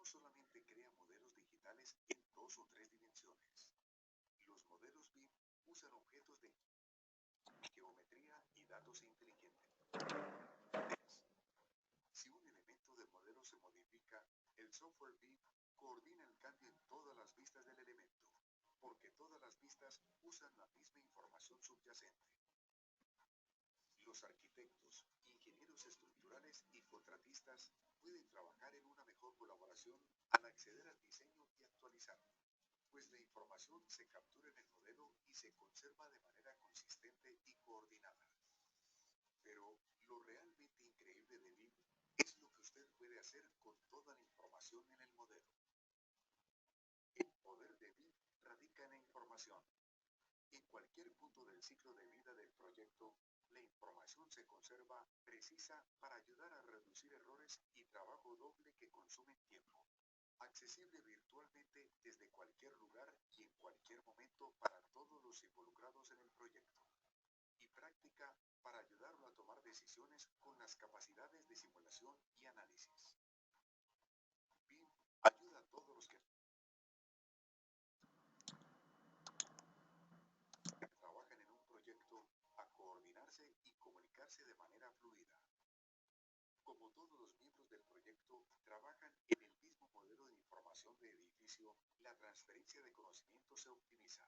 solamente crea modelos digitales en 2 o 3 dimensiones. Los modelos BIM usan objetos de geometría y datos inteligentes. Si un elemento del modelo se modifica, el software BIM coordina el cambio en todas las vistas del elemento, porque todas las vistas usan la misma información subyacente. Los arquitectos, ingenieros estructurales y contratistas pueden trabajar en una mejor colaboración al acceder al diseño y actualizarlo, pues la información se captura en el modelo y se conserva de manera consistente y coordinada. Pero lo realmente increíble de BIM es lo que usted puede hacer con toda la información en el modelo. El poder de BIM radica en la información. En cualquier punto del ciclo de vida del proyecto, la información se conserva precisa para ayudar a reducir errores y trabajo doble que consumen tiempo. Accesible virtualmente desde cualquier lugar y en cualquier momento para todos los involucrados en el proyecto. Y práctica para ayudarlo a tomar decisiones con las capacidades de simulación y análisis. BIM ayuda a todos los que trabajan en un proyecto a coordinarse y comunicarse de manera fluida. Como todos los miembros del proyecto trabajan en el mismo modelo de información de edificio, la transferencia de conocimiento se optimiza.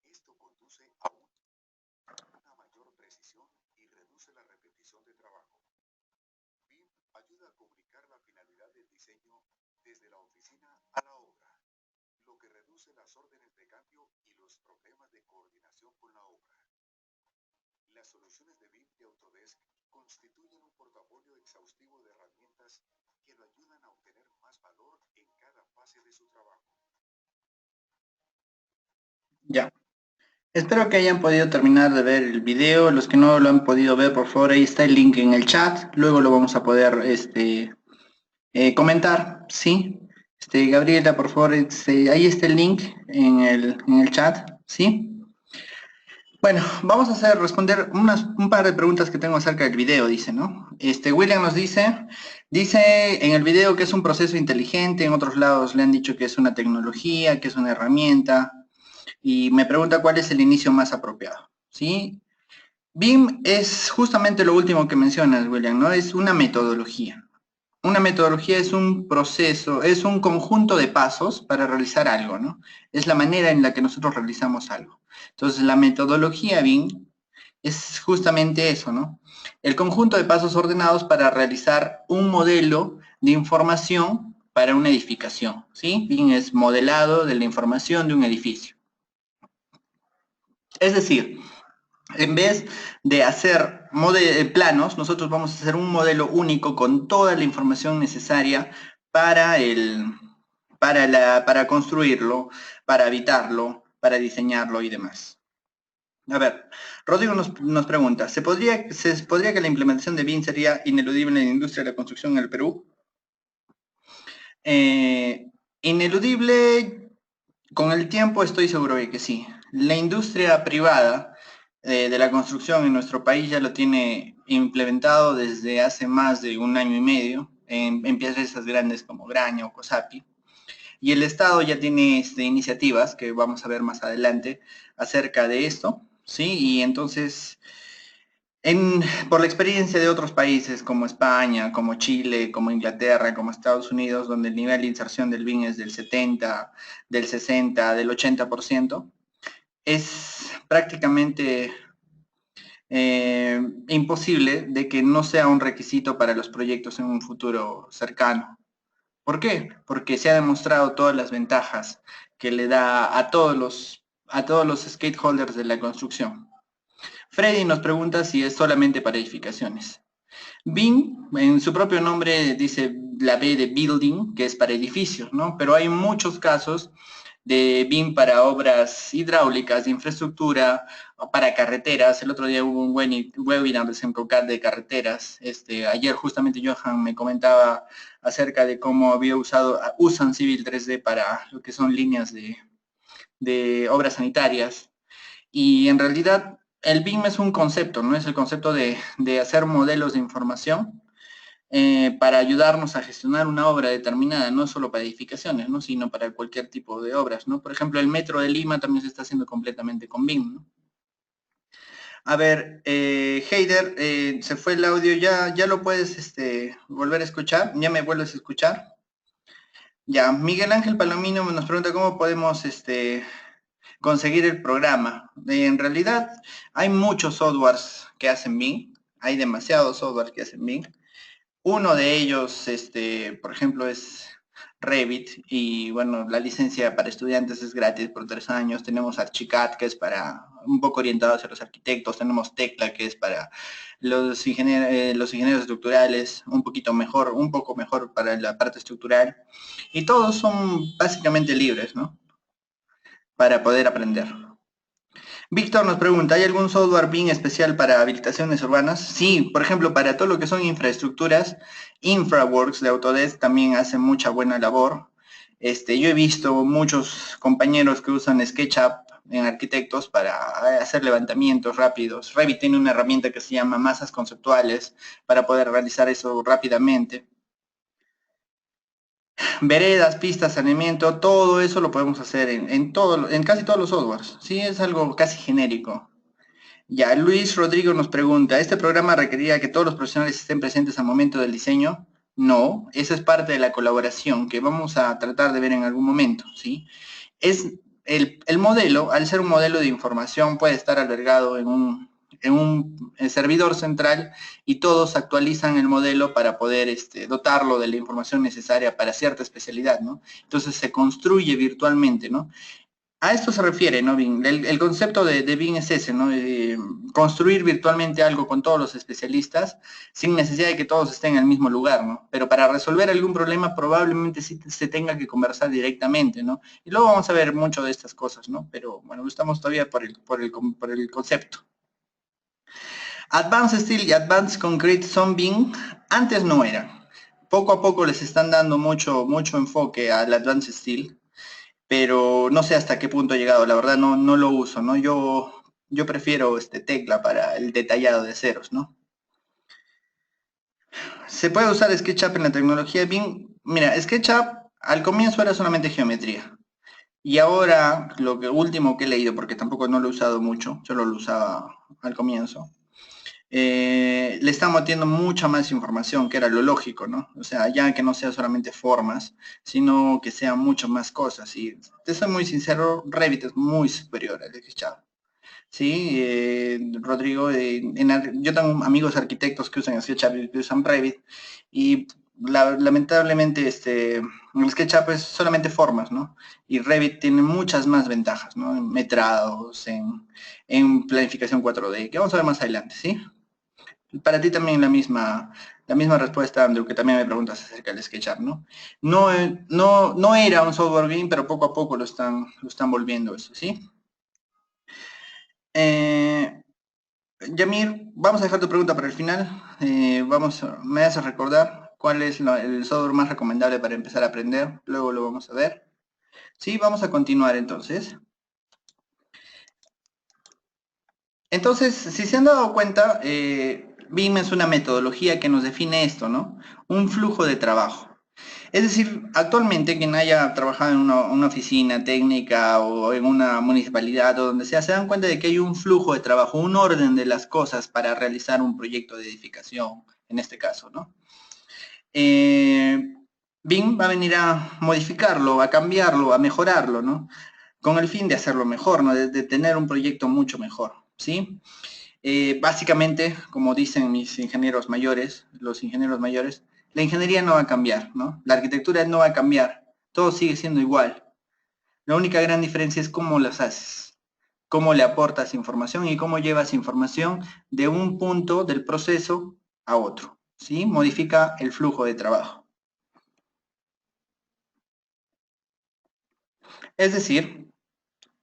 Esto conduce a una mayor precisión y reduce la repetición de trabajo. BIM ayuda a comunicar la finalidad del diseño desde la oficina a la obra, lo que reduce las órdenes de cambio y los problemas de coordinación con la obra. Las soluciones de BIM de Autodesk constituyen un portafolio exhaustivo de herramientas que lo ayudan a obtener más valor en cada fase de su trabajo. Ya. Espero que hayan podido terminar de ver el video. Los que no lo han podido ver, por favor, ahí está el link en el chat. Luego lo vamos a poder comentar, ¿sí? Gabriela, por favor, ahí está el link en el chat, ¿sí? Bueno, vamos a responder un par de preguntas que tengo acerca del video, dice, ¿no? William nos dice en el video que es un proceso inteligente, en otros lados le han dicho que es una tecnología, que es una herramienta, y me pregunta cuál es el inicio más apropiado, ¿sí? BIM es justamente lo último que mencionas, William, ¿no? Es una metodología. Una metodología es un proceso, es un conjunto de pasos para realizar algo, ¿no? Es la manera en la que nosotros realizamos algo. Entonces, la metodología BIM es justamente eso, ¿no? El conjunto de pasos ordenados para realizar un modelo de información para una edificación, ¿sí? BIM es modelado de la información de un edificio. Es decir, en vez de hacer planos, nosotros vamos a hacer un modelo único con toda la información necesaria para construirlo, para habitarlo, para diseñarlo y demás. A ver, Rodrigo nos pregunta, ¿se podría que la implementación de BIM sería ineludible en la industria de la construcción en el Perú? Ineludible, con el tiempo estoy seguro de que sí. La industria privada de la construcción en nuestro país ya lo tiene implementado desde hace más de 1 año y medio en empresas grandes como Graña o Cosapi. Y el Estado ya tiene iniciativas que vamos a ver más adelante acerca de esto, ¿sí? Y entonces, por la experiencia de otros países como España, como Chile, como Inglaterra, como Estados Unidos, donde el nivel de inserción del BIM es del 70, del 60, del 80%, es prácticamente imposible de que no sea un requisito para los proyectos en un futuro cercano. ¿Por qué? Porque se ha demostrado todas las ventajas que le da a todos los stakeholders de la construcción. Freddy nos pregunta si es solamente para edificaciones. BIM, en su propio nombre dice la B de building, que es para edificios, ¿no? Pero hay muchos casos de BIM para obras hidráulicas, de infraestructura, para carreteras. El otro día hubo un webinar de SEMCOCAD de carreteras. Ayer justamente Johan me comentaba acerca de cómo usan Civil 3D para lo que son líneas de obras sanitarias. Y en realidad el BIM es un concepto, ¿no? Es el concepto de hacer modelos de información para ayudarnos a gestionar una obra determinada, no solo para edificaciones, ¿no? Sino para cualquier tipo de obras, ¿no? Por ejemplo, el Metro de Lima también se está haciendo completamente con BIM, ¿no? A ver, Heider, se fue el audio, ya lo puedes volver a escuchar, ya me vuelves a escuchar. Ya, Miguel Ángel Palomino nos pregunta cómo podemos conseguir el programa. En realidad, hay muchos softwares que hacen BIM, hay demasiados softwares que hacen BIM. Uno de ellos, por ejemplo, es Revit, y bueno, la licencia para estudiantes es gratis por 3 años. Tenemos Archicad, que es para un poco orientado hacia los arquitectos. Tenemos Tecla, que es para los ingenieros estructurales, un poco mejor para la parte estructural. Y todos son básicamente libres, ¿no? Para poder aprender. Víctor nos pregunta, ¿hay algún software BIM especial para habilitaciones urbanas? Sí, por ejemplo, para todo lo que son infraestructuras, InfraWorks de Autodesk también hace mucha buena labor. Yo he visto muchos compañeros que usan SketchUp en arquitectos para hacer levantamientos rápidos. Revit tiene una herramienta que se llama masas conceptuales para poder realizar eso rápidamente. Veredas, pistas, saneamiento, todo eso lo podemos hacer en casi todos los softwares. Sí, es algo casi genérico. Ya, Luis Rodrigo nos pregunta, ¿este programa requería que todos los profesionales estén presentes al momento del diseño? No, esa es parte de la colaboración que vamos a tratar de ver en algún momento, ¿sí? Es el modelo, al ser un modelo de información, puede estar albergado en un servidor central y todos actualizan el modelo para poder dotarlo de la información necesaria para cierta especialidad, ¿no? Entonces se construye virtualmente, ¿no? A esto se refiere, ¿no, BIM? El concepto de BIM es ese, ¿no? Construir virtualmente algo con todos los especialistas sin necesidad de que todos estén en el mismo lugar, ¿no? Pero para resolver algún problema probablemente sí se tenga que conversar directamente, ¿no? Y luego vamos a ver mucho de estas cosas, ¿no? Pero bueno, estamos todavía por el concepto. Advanced Steel y Advanced Concrete son BIM, antes no eran. Poco a poco les están dando mucho enfoque al Advanced Steel, pero no sé hasta qué punto he llegado, la verdad no lo uso, ¿no? Yo prefiero Tecla para el detallado de ceros, ¿no? ¿Se puede usar SketchUp en la tecnología BIM? Mira, SketchUp al comienzo era solamente geometría. Y ahora, último que he leído, porque tampoco no lo he usado mucho, solo lo usaba al comienzo, le están metiendo mucha más información, que era lo lógico, ¿no? O sea, ya que no sea solamente formas, sino que sean mucho más cosas. Y te soy muy sincero, Revit es muy superior al SketchUp. Sí, Rodrigo, yo tengo amigos arquitectos que usan SketchUp y que usan Revit, y lamentablemente el SketchUp es solamente formas, ¿no? Y Revit tiene muchas más ventajas, ¿no? En metrados, en planificación 4D, que vamos a ver más adelante, ¿sí? Para ti también la misma respuesta, Andrew, que también me preguntas acerca del SketchUp, ¿no? No era un software BIM, pero poco a poco lo están volviendo eso, ¿sí? Yamir, vamos a dejar tu pregunta para el final. Me haces recordar cuál es el software más recomendable para empezar a aprender. Luego lo vamos a ver. Sí, vamos a continuar entonces. Entonces, si se han dado cuenta, BIM es una metodología que nos define esto, ¿no? Un flujo de trabajo. Es decir, actualmente quien haya trabajado en una oficina técnica o en una municipalidad o donde sea, se dan cuenta de que hay un flujo de trabajo, un orden de las cosas para realizar un proyecto de edificación, en este caso, ¿no? BIM va a venir a modificarlo, a cambiarlo, a mejorarlo, ¿no? Con el fin de hacerlo mejor, ¿no? De tener un proyecto mucho mejor, ¿sí? Básicamente, como dicen mis ingenieros mayores, los ingenieros mayores, la ingeniería no va a cambiar, ¿no? La arquitectura no va a cambiar, todo sigue siendo igual. La única gran diferencia es cómo las haces, cómo le aportas información y cómo llevas información de un punto del proceso a otro, ¿sí? Modifica el flujo de trabajo. Es decir,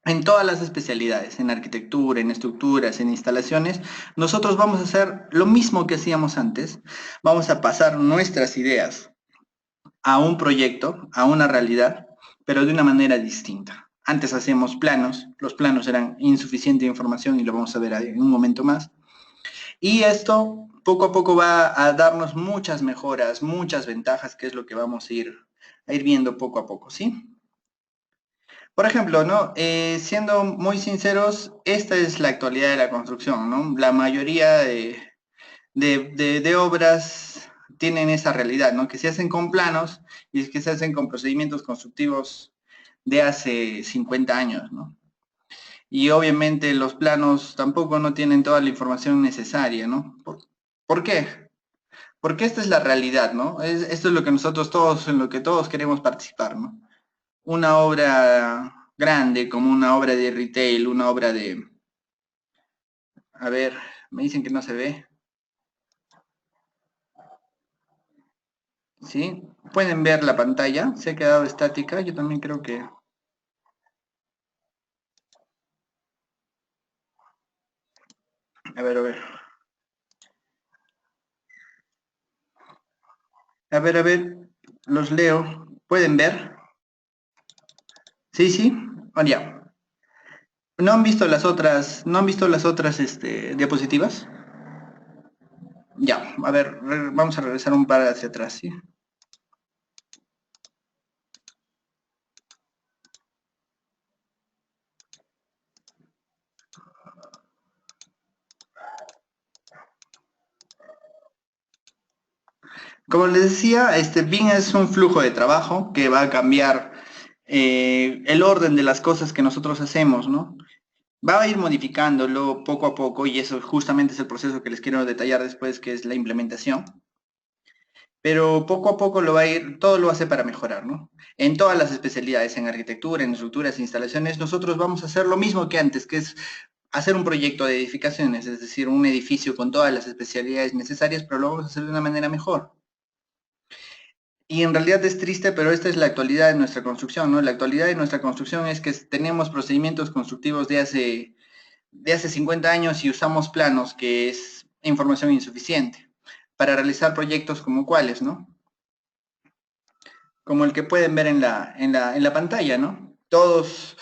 en todas las especialidades, en arquitectura, en estructuras, en instalaciones, nosotros vamos a hacer lo mismo que hacíamos antes. Vamos a pasar nuestras ideas a un proyecto, a una realidad, pero de una manera distinta. Antes hacíamos planos, los planos eran insuficiente información y lo vamos a ver en un momento más. Y esto poco a poco va a darnos muchas mejoras, muchas ventajas, que es lo que vamos a ir viendo poco a poco, ¿sí? Por ejemplo, ¿no? Siendo muy sinceros, esta es la actualidad de la construcción, ¿no? La mayoría de obras tienen esa realidad, ¿no? Que se hacen con planos y que se hacen con procedimientos constructivos de hace 50 años, ¿no? Y obviamente los planos tampoco no tienen toda la información necesaria, ¿no? ¿Por qué? Porque esta es la realidad, ¿no? Esto es lo que nosotros todos, en lo que todos queremos participar, ¿no? Una obra grande, como una obra de retail, una obra de... A ver, me dicen que no se ve. ¿Sí? Pueden ver la pantalla, se ha quedado estática, yo también creo que... A ver, a ver. A ver, los leo. ¿Pueden ver? Sí, sí. Oh, ya. ¿No han visto las otras, no han visto las otras diapositivas? Ya, a ver, vamos a regresar un par hacia atrás, ¿sí? Como les decía, BIM es un flujo de trabajo que va a cambiar el orden de las cosas que nosotros hacemos, ¿no? Va a ir modificándolo poco a poco y eso justamente es el proceso que les quiero detallar después, que es la implementación. Pero poco a poco lo va a ir, todo lo hace para mejorar, ¿no? En todas las especialidades, en arquitectura, en estructuras, instalaciones, nosotros vamos a hacer lo mismo que antes, que es hacer un proyecto de edificaciones, es decir, un edificio con todas las especialidades necesarias, pero lo vamos a hacer de una manera mejor. Y en realidad es triste, pero esta es la actualidad de nuestra construcción, ¿no? La actualidad de nuestra construcción es que tenemos procedimientos constructivos de hace 50 años y usamos planos, que es información insuficiente, para realizar proyectos como cuáles, ¿no? Como el que pueden ver en la pantalla, ¿no? Todos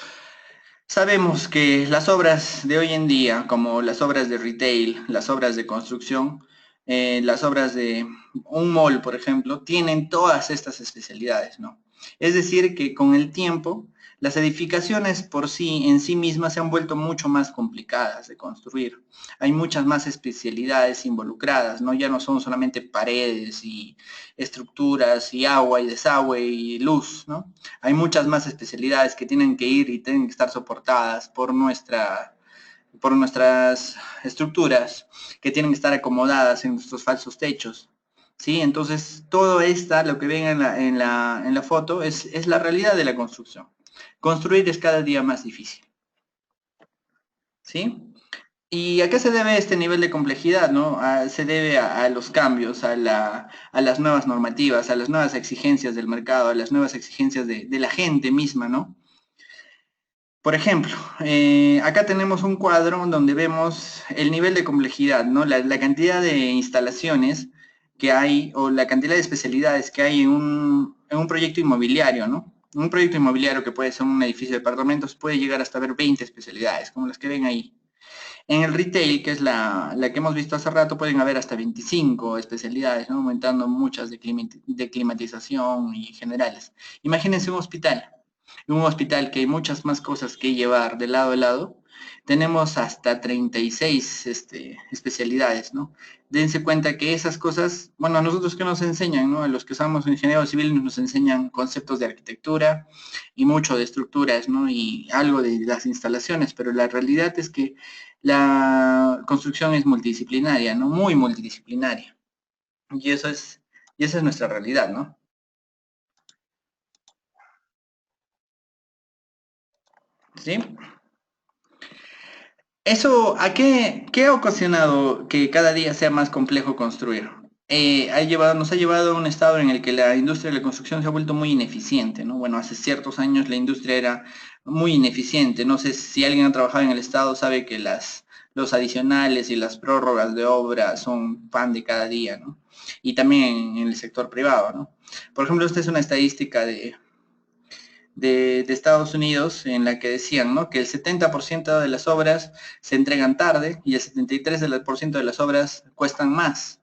sabemos que las obras de hoy en día, como las obras de retail, las obras de construcción, las obras de un mall, por ejemplo, tienen todas estas especialidades, ¿no? Es decir, que con el tiempo, las edificaciones por sí, en sí mismas, se han vuelto mucho más complicadas de construir. Hay muchas más especialidades involucradas, ¿no? Ya no son solamente paredes y estructuras y agua y desagüe y luz, ¿no? Hay muchas más especialidades que tienen que ir y tienen que estar soportadas por nuestras estructuras, que tienen que estar acomodadas en nuestros falsos techos. ¿Sí? Entonces, todo esto, lo que ven en la foto, es la realidad de la construcción. Construir es cada día más difícil. ¿Sí? ¿Y a qué se debe este nivel de complejidad, no? Se debe a los cambios, a las nuevas normativas, a las nuevas exigencias del mercado, a las nuevas exigencias de la gente misma, ¿no? Por ejemplo, acá tenemos un cuadro donde vemos el nivel de complejidad, ¿no? La cantidad de instalaciones que hay o la cantidad de especialidades que hay en un proyecto inmobiliario, ¿no? Un proyecto inmobiliario que puede ser un edificio de departamentos puede llegar hasta ver 20 especialidades, como las que ven ahí. En el retail, que es la que hemos visto hace rato, pueden haber hasta 25 especialidades, ¿no? Aumentando muchas de climatización y generales. Imagínense un hospital que hay muchas más cosas que llevar de lado a lado. Tenemos hasta 36 especialidades, ¿no? Dense cuenta que esas cosas, bueno, a nosotros que nos enseñan, ¿no? A los que somos ingenieros civiles nos enseñan conceptos de arquitectura y mucho de estructuras, ¿no? Y algo de las instalaciones, pero la realidad es que la construcción es multidisciplinaria, ¿no? Muy multidisciplinaria. Y y esa es nuestra realidad, ¿no? ¿Sí? Eso, qué ha ocasionado que cada día sea más complejo construir? Nos ha llevado a un estado en el que la industria de la construcción se ha vuelto muy ineficiente, ¿no? Bueno, hace ciertos años la industria era muy ineficiente. No sé si alguien ha trabajado en el estado, sabe que los adicionales y las prórrogas de obra son pan de cada día, ¿no? Y también en el sector privado, ¿no? Por ejemplo, esta es una estadística de Estados Unidos en la que decían, ¿no?, que el 70% de las obras se entregan tarde y el 73% de las obras cuestan más.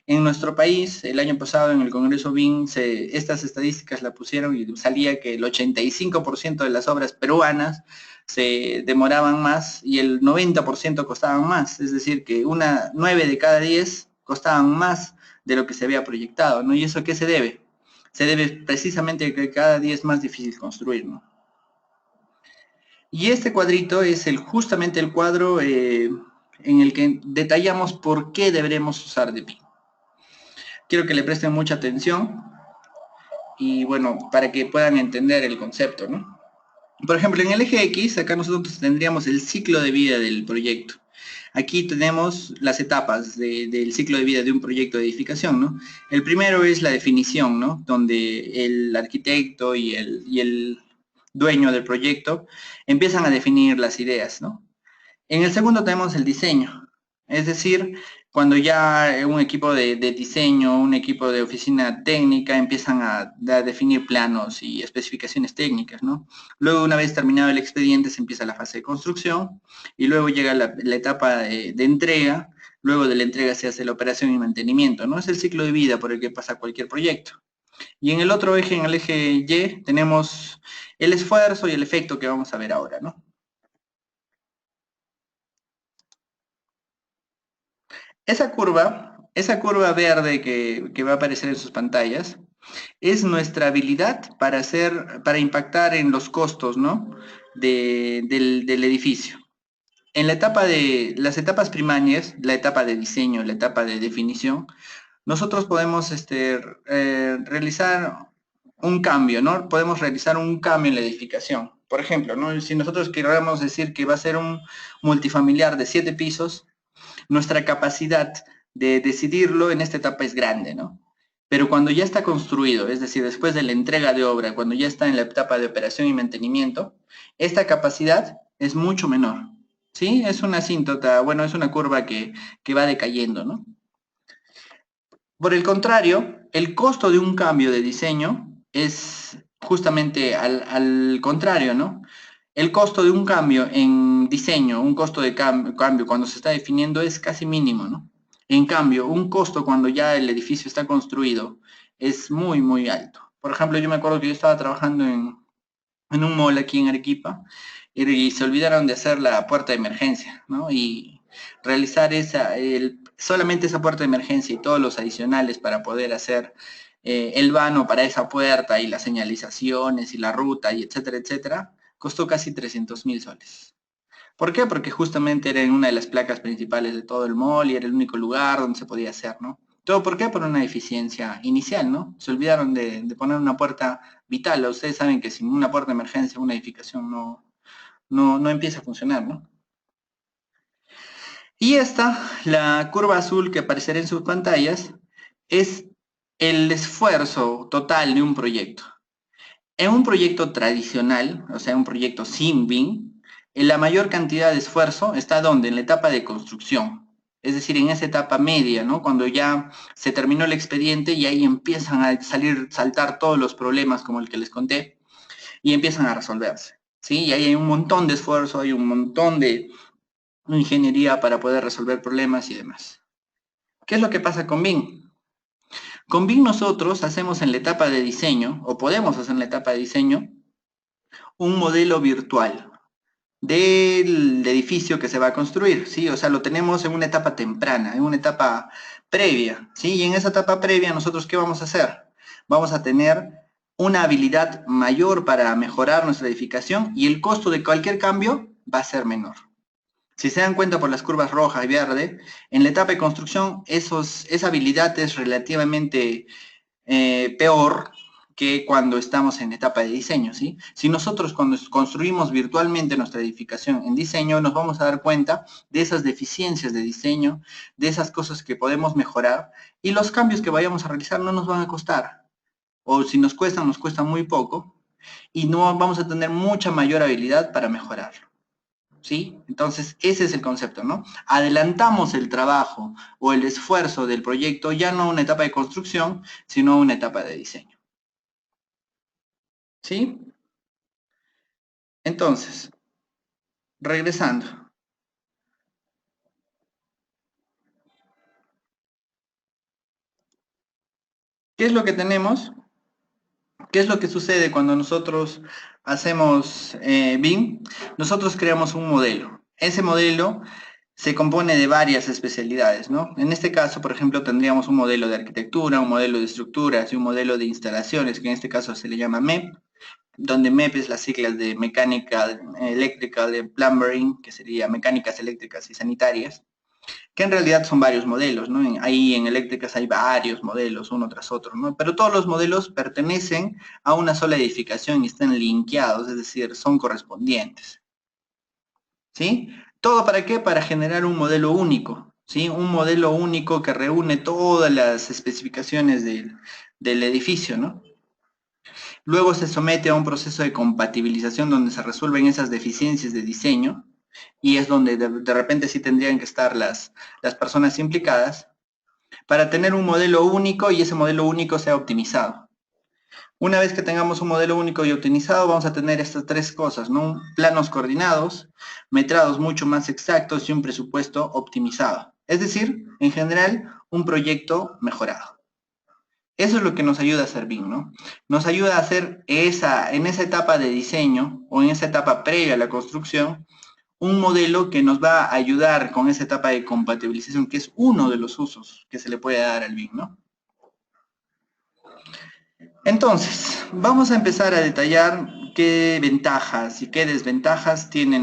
En nuestro país, el año pasado en el Congreso BIN, estas estadísticas la pusieron y salía que el 85% de las obras peruanas se demoraban más y el 90% costaban más. Es decir, que 9 de cada 10 costaban más de lo que se había proyectado, ¿no? ¿Y eso a qué se debe? Se debe precisamente a que cada día es más difícil construir, ¿no? Y este cuadrito es justamente el cuadro en el que detallamos por qué deberemos usar de BIM. Quiero que le presten mucha atención y bueno, para que puedan entender el concepto, ¿no? Por ejemplo, en el eje X, acá nosotros tendríamos el ciclo de vida del proyecto. Aquí tenemos las etapas del ciclo de vida de un proyecto de edificación, ¿no? El primero es la definición, ¿no?, donde el arquitecto y el dueño del proyecto empiezan a definir las ideas, ¿no? En el segundo tenemos el diseño, es decir, cuando ya un equipo de diseño, un equipo de oficina técnica empiezan a definir planos y especificaciones técnicas, ¿no? Luego, una vez terminado el expediente, se empieza la fase de construcción y luego llega la etapa de entrega. Luego de la entrega se hace la operación y mantenimiento, ¿no? Es el ciclo de vida por el que pasa cualquier proyecto. Y en el otro eje, en el eje Y, tenemos el esfuerzo y el efecto que vamos a ver ahora, ¿no? Esa curva verde que va a aparecer en sus pantallas, es nuestra habilidad para impactar en los costos, ¿no?, del edificio. En las etapas primarias, la etapa de diseño, la etapa de definición, nosotros podemos realizar un cambio, ¿no? Podemos realizar un cambio en la edificación. Por ejemplo, ¿no?, si nosotros queremos decir que va a ser un multifamiliar de 7 pisos, nuestra capacidad de decidirlo en esta etapa es grande, ¿no? Pero cuando ya está construido, es decir, después de la entrega de obra, cuando ya está en la etapa de operación y mantenimiento, esta capacidad es mucho menor, ¿sí? Es una asíntota, bueno, es una curva que va decayendo, ¿no? Por el contrario, el costo de un cambio de diseño es justamente al contrario, ¿no? El costo de un cambio en diseño, un costo de cambio cuando se está definiendo es casi mínimo, ¿no? En cambio, un costo cuando ya el edificio está construido es muy, muy alto. Por ejemplo, yo me acuerdo que yo estaba trabajando en un mall aquí en Arequipa y se olvidaron de hacer la puerta de emergencia, ¿no? Y realizar solamente esa puerta de emergencia y todos los adicionales para poder hacer el vano para esa puerta y las señalizaciones y la ruta y etcétera, etcétera, costó casi 300.000 soles. ¿Por qué? Porque justamente era en una de las placas principales de todo el mall y era el único lugar donde se podía hacer, ¿no? ¿Todo por qué? Por una eficiencia inicial, ¿no? Se olvidaron de poner una puerta vital. Ustedes saben que sin una puerta de emergencia una edificación no empieza a funcionar, ¿no? Y la curva azul que aparecerá en sus pantallas, es el esfuerzo total de un proyecto. En un proyecto tradicional, o sea, un proyecto sin BIM, la mayor cantidad de esfuerzo está ¿dónde? En la etapa de construcción. Es decir, en esa etapa media, ¿no? Cuando ya se terminó el expediente y ahí empiezan a saltar todos los problemas como el que les conté y empiezan a resolverse, ¿sí? Y ahí hay un montón de esfuerzo, hay un montón de ingeniería para poder resolver problemas y demás. ¿Qué es lo que pasa con BIM? Con BIM nosotros hacemos en la etapa de diseño, o podemos hacer en la etapa de diseño, un modelo virtual del edificio que se va a construir, ¿sí? O sea, lo tenemos en una etapa temprana, en una etapa previa, ¿sí? Y en esa etapa previa, ¿nosotros qué vamos a hacer? Vamos a tener una habilidad mayor para mejorar nuestra edificación y el costo de cualquier cambio va a ser menor. Si se dan cuenta por las curvas roja y verde, en la etapa de construcción esa habilidad es relativamente peor que cuando estamos en etapa de diseño, ¿sí? Si nosotros cuando construimos virtualmente nuestra edificación en diseño, nos vamos a dar cuenta de esas deficiencias de diseño, de esas cosas que podemos mejorar, y los cambios que vayamos a realizar no nos van a costar, o si nos cuestan muy poco, y no vamos a tener mucha mayor habilidad para mejorarlo, ¿sí? Entonces, ese es el concepto, ¿no? Adelantamos el trabajo o el esfuerzo del proyecto ya no a una etapa de construcción, sino a una etapa de diseño. ¿Sí? Entonces, regresando. ¿Qué es lo que tenemos? ¿Qué es lo que sucede cuando nosotros hacemos BIM? Nosotros creamos un modelo. Ese modelo se compone de varias especialidades, ¿no? En este caso, por ejemplo, tendríamos un modelo de arquitectura, un modelo de estructuras y un modelo de instalaciones, que en este caso se le llama MEP, donde MEP es las siglas de mecánica, eléctrica, de plumbering, que sería mecánicas eléctricas y sanitarias, que en realidad son varios modelos, ¿no? Ahí en eléctricas hay varios modelos, uno tras otro, ¿no? Pero todos los modelos pertenecen a una sola edificación y están linkeados, es decir, son correspondientes, ¿sí? ¿Todo para qué? Para generar un modelo único, ¿sí? Un modelo único que reúne todas las especificaciones del edificio, ¿no? Luego se somete a un proceso de compatibilización donde se resuelven esas deficiencias de diseño y es donde de repente sí tendrían que estar las personas implicadas para tener un modelo único y ese modelo único sea optimizado. Una vez que tengamos un modelo único y optimizado, vamos a tener estas tres cosas, ¿no? Planos coordinados, metrados mucho más exactos y un presupuesto optimizado. Es decir, en general, un proyecto mejorado. Eso es lo que nos ayuda a hacer BIM, ¿no? Nos ayuda a hacer en esa etapa de diseño o en esa etapa previa a la construcción, un modelo que nos va a ayudar con esa etapa de compatibilización, que es uno de los usos que se le puede dar al BIM, ¿no? Entonces, vamos a empezar a detallar qué ventajas y qué desventajas tiene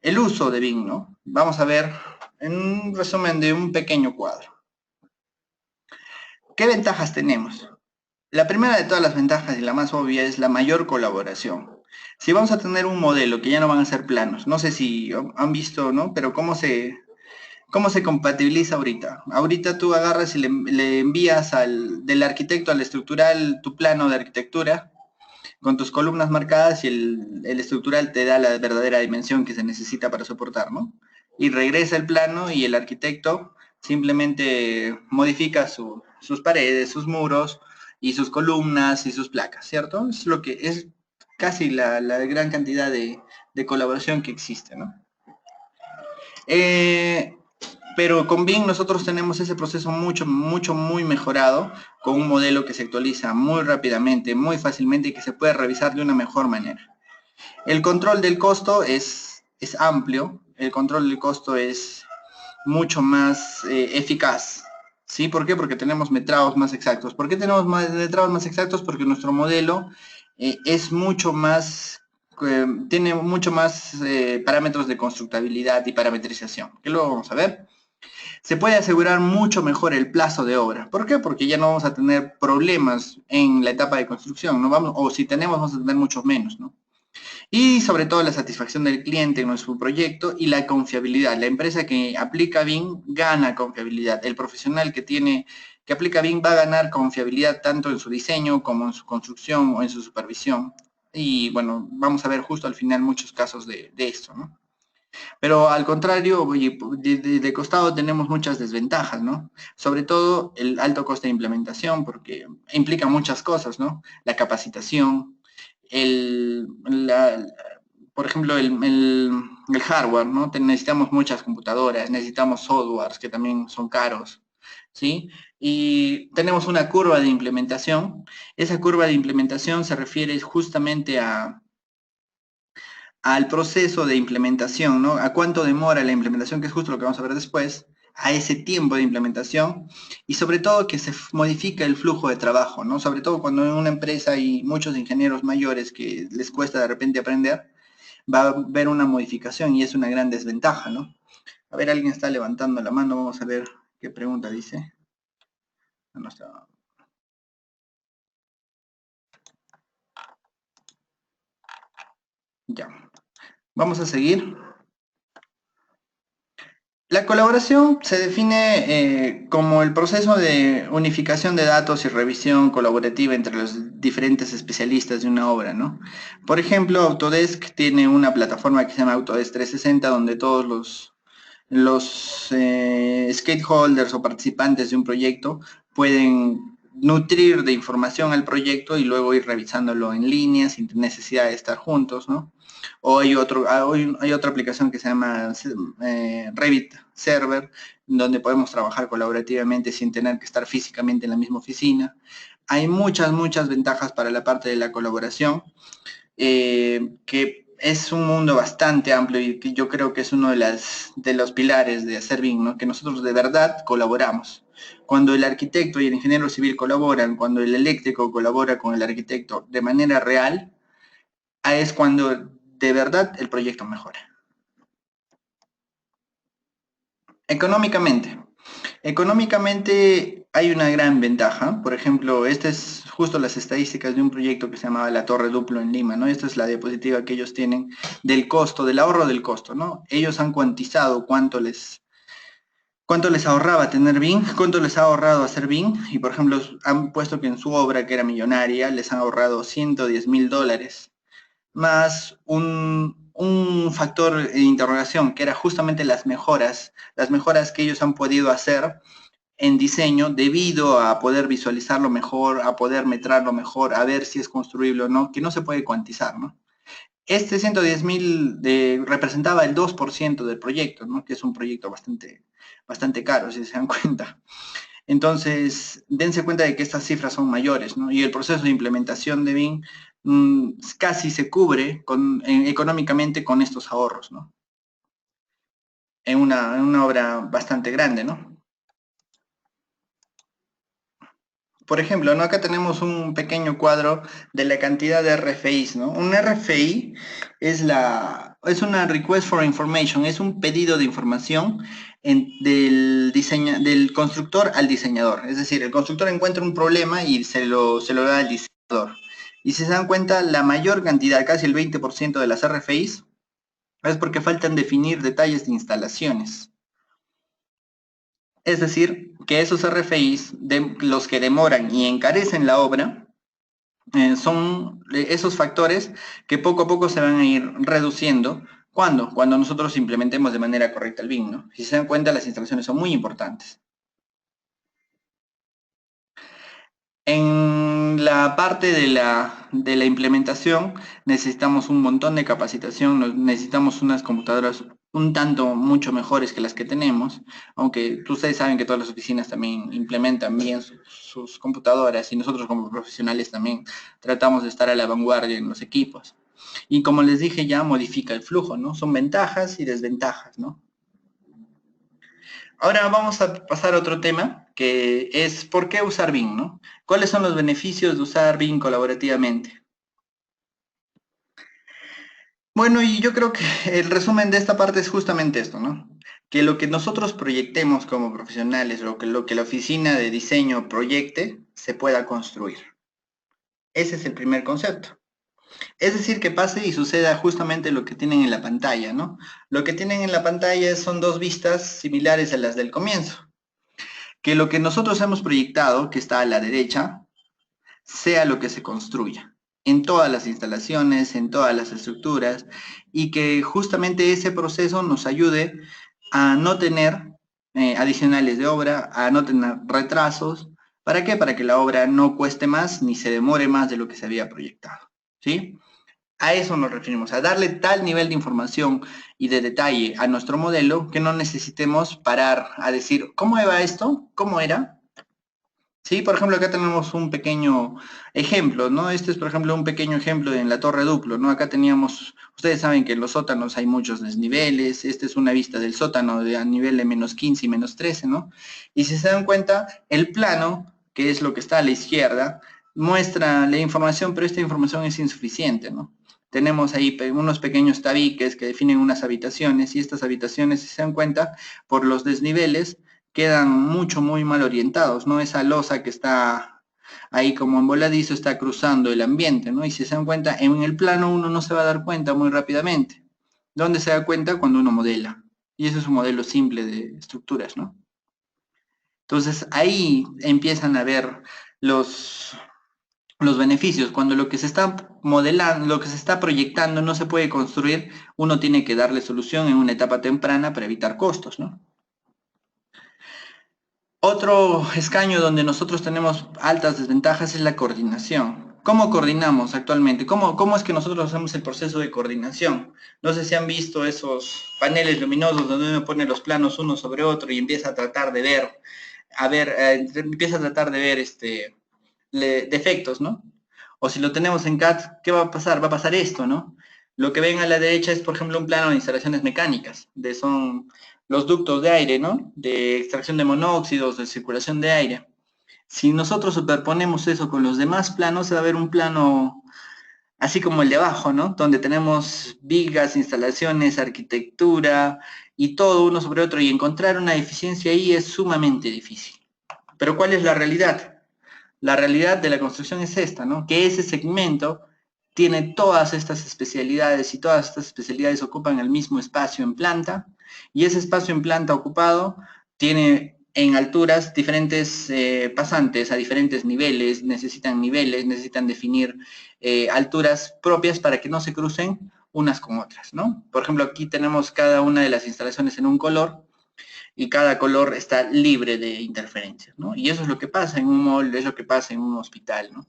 el uso de BIM, ¿no? Vamos a ver en un resumen de un pequeño cuadro. ¿Qué ventajas tenemos? La primera de todas las ventajas y la más obvia es la mayor colaboración. Si vamos a tener un modelo que ya no van a ser planos, no sé si han visto, ¿no? Pero ¿cómo se compatibiliza ahorita? Ahorita tú agarras y le envías del arquitecto al estructural tu plano de arquitectura con tus columnas marcadas y el estructural te da la verdadera dimensión que se necesita para soportar, ¿no? Y regresa el plano y el arquitecto simplemente modifica sus paredes, sus muros y sus columnas y sus placas, ¿cierto? Es lo que es casi la gran cantidad de colaboración que existe, ¿no? Pero con BIM nosotros tenemos ese proceso muy mejorado, con un modelo que se actualiza muy rápidamente, muy fácilmente y que se puede revisar de una mejor manera. El control del costo es amplio, el control del costo es mucho más eficaz. ¿Sí? ¿Por qué? Porque tenemos metrados más exactos. ¿Por qué tenemos metrados más exactos? Porque nuestro modelo es mucho más tiene mucho más parámetros de constructabilidad y parametrización, que luego vamos a ver. Se puede asegurar mucho mejor el plazo de obra. ¿Por qué? Porque ya no vamos a tener problemas en la etapa de construcción, ¿no? O si tenemos, vamos a tener mucho menos, ¿no? Y sobre todo la satisfacción del cliente en nuestro proyecto y la confiabilidad. La empresa que aplica BIM gana confiabilidad. El profesional que aplica BIM va a ganar confiabilidad tanto en su diseño como en su construcción o en su supervisión. Y bueno, vamos a ver justo al final muchos casos de esto, ¿no? Pero al contrario, de costado tenemos muchas desventajas, ¿no? Sobre todo el alto coste de implementación, porque implica muchas cosas, ¿no? La capacitación, por ejemplo, el hardware, ¿no? Necesitamos muchas computadoras, necesitamos softwares que también son caros, ¿sí? Y tenemos una curva de implementación. Esa curva de implementación se refiere justamente al proceso de implementación, ¿no? A cuánto demora la implementación, que es justo lo que vamos a ver después, a ese tiempo de implementación y sobre todo que se modifica el flujo de trabajo, ¿no? Sobre todo cuando en una empresa hay muchos ingenieros mayores que les cuesta de repente aprender, va a haber una modificación y es una gran desventaja, ¿no? A ver, alguien está levantando la mano, vamos a ver qué pregunta dice. No está. Ya. Vamos a seguir. La colaboración se define como el proceso de unificación de datos y revisión colaborativa entre los diferentes especialistas de una obra, ¿no? Por ejemplo, Autodesk tiene una plataforma que se llama Autodesk 360 donde todos los stakeholders o participantes de un proyecto pueden nutrir de información al proyecto y luego ir revisándolo en línea sin necesidad de estar juntos, ¿no? O hay otra aplicación que se llama Revit Server, donde podemos trabajar colaborativamente sin tener que estar físicamente en la misma oficina. Hay muchas ventajas para la parte de la colaboración, que es un mundo bastante amplio y que yo creo que es uno de los pilares de hacer BIM, ¿no? Que nosotros de verdad colaboramos. Cuando el arquitecto y el ingeniero civil colaboran, cuando el eléctrico colabora con el arquitecto de manera real, es cuando de verdad el proyecto mejora. Económicamente. Económicamente hay una gran ventaja. Por ejemplo, esta es justo las estadísticas de un proyecto que se llamaba La Torre Duplo en Lima, ¿no? Esta es la diapositiva que ellos tienen del costo, del ahorro del costo, ¿no? Ellos han cuantizado cuánto les ahorraba tener BIM, cuánto les ha ahorrado hacer BIM, y por ejemplo han puesto que en su obra, que era millonaria, les han ahorrado $110,000, más un factor de interrogación, que era justamente las mejoras que ellos han podido hacer en diseño debido a poder visualizarlo mejor, a poder metrarlo mejor, a ver si es construible o no, que no se puede cuantizar, ¿no? Este 110,000 representaba el 2% del proyecto, ¿no? Que es un proyecto bastante caro, si se dan cuenta. Entonces, dense cuenta de que estas cifras son mayores, ¿no? Y el proceso de implementación de BIM casi se cubre económicamente con estos ahorros, ¿no? En una obra bastante grande, ¿no? Por ejemplo, ¿no? Acá tenemos un pequeño cuadro de la cantidad de RFIs, ¿no? Un RFI es una Request for Information, es un pedido de información del constructor al diseñador. Es decir, el constructor encuentra un problema y se lo da al diseñador. Y si se dan cuenta, la mayor cantidad, casi el 20% de las RFIs, es porque faltan definir detalles de instalaciones. Es decir, que esos RFIs, los que demoran y encarecen la obra, son esos factores que poco a poco se van a ir reduciendo. ¿Cuándo? Cuando nosotros implementemos de manera correcta el BIM, ¿no? Si se dan cuenta, las instalaciones son muy importantes. En la parte de la implementación necesitamos un montón de capacitación, necesitamos unas computadoras un tanto mucho mejores que las que tenemos, aunque ustedes saben que todas las oficinas también implementan bien sus computadoras y nosotros como profesionales también tratamos de estar a la vanguardia en los equipos. Y como les dije ya, modifica el flujo, ¿no? Son ventajas y desventajas, ¿no? Ahora vamos a pasar a otro tema, que es ¿por qué usar BIM, no? ¿Cuáles son los beneficios de usar BIM colaborativamente? Bueno, y yo creo que el resumen de esta parte es justamente esto, ¿no? Que lo que nosotros proyectemos como profesionales, lo que la oficina de diseño proyecte, se pueda construir. Ese es el primer concepto. Es decir, que pase y suceda justamente lo que tienen en la pantalla, ¿no? Lo que tienen en la pantalla son dos vistas similares a las del comienzo. Que lo que nosotros hemos proyectado, que está a la derecha, sea lo que se construya en todas las instalaciones, en todas las estructuras, y que justamente ese proceso nos ayude a no tener adicionales de obra, a no tener retrasos. ¿Para qué? Para que la obra no cueste más ni se demore más de lo que se había proyectado, ¿sí? A eso nos referimos, a darle tal nivel de información y de detalle a nuestro modelo que no necesitemos parar a decir, ¿cómo iba esto? ¿Cómo era? Sí, por ejemplo, acá tenemos un pequeño ejemplo, ¿no? Este es, por ejemplo, un pequeño ejemplo en la Torre Duplo, ¿no? Acá teníamos, ustedes saben que en los sótanos hay muchos desniveles, esta es una vista del sótano a nivel de -15 y -13, ¿no? Y si se dan cuenta, el plano, que es lo que está a la izquierda, muestra la información, pero esta información es insuficiente, ¿no? Tenemos ahí unos pequeños tabiques que definen unas habitaciones y estas habitaciones, si se dan cuenta, por los desniveles, quedan muy mal orientados, ¿no? Esa losa que está ahí como en voladizo está cruzando el ambiente, ¿no? Y si se dan cuenta, en el plano uno no se va a dar cuenta muy rápidamente. ¿Dónde se da cuenta? Cuando uno modela. Y ese es un modelo simple de estructuras, ¿no? Entonces ahí empiezan a ver los beneficios. Cuando lo que se está modelando, lo que se está proyectando no se puede construir, uno tiene que darle solución en una etapa temprana para evitar costos, ¿no? Otro escaño donde nosotros tenemos altas desventajas es la coordinación. ¿Cómo coordinamos actualmente? ¿Cómo es que nosotros hacemos el proceso de coordinación? No sé si han visto esos paneles luminosos donde uno pone los planos uno sobre otro y empieza a tratar de ver, empieza a tratar de ver defectos, ¿no? O si lo tenemos en CAD, ¿qué va a pasar? Va a pasar esto, ¿no? Lo que ven a la derecha es, por ejemplo, un plano de instalaciones mecánicas, son los ductos de aire, ¿no? De extracción de monóxidos, de circulación de aire. Si nosotros superponemos eso con los demás planos, se va a ver un plano así como el de abajo, ¿no? Donde tenemos vigas, instalaciones, arquitectura y todo uno sobre otro, y encontrar una eficiencia ahí es sumamente difícil. Pero ¿cuál es la realidad? La realidad de la construcción es esta, ¿no? Que ese segmento tiene todas estas especialidades y todas estas especialidades ocupan el mismo espacio en planta, y ese espacio en planta ocupado tiene en alturas diferentes pasantes a diferentes niveles, necesitan definir alturas propias para que no se crucen unas con otras, ¿no? Por ejemplo, aquí tenemos cada una de las instalaciones en un color, y cada color está libre de interferencias, ¿no? Y eso es lo que pasa en un mall, es lo que pasa en un hospital, ¿no?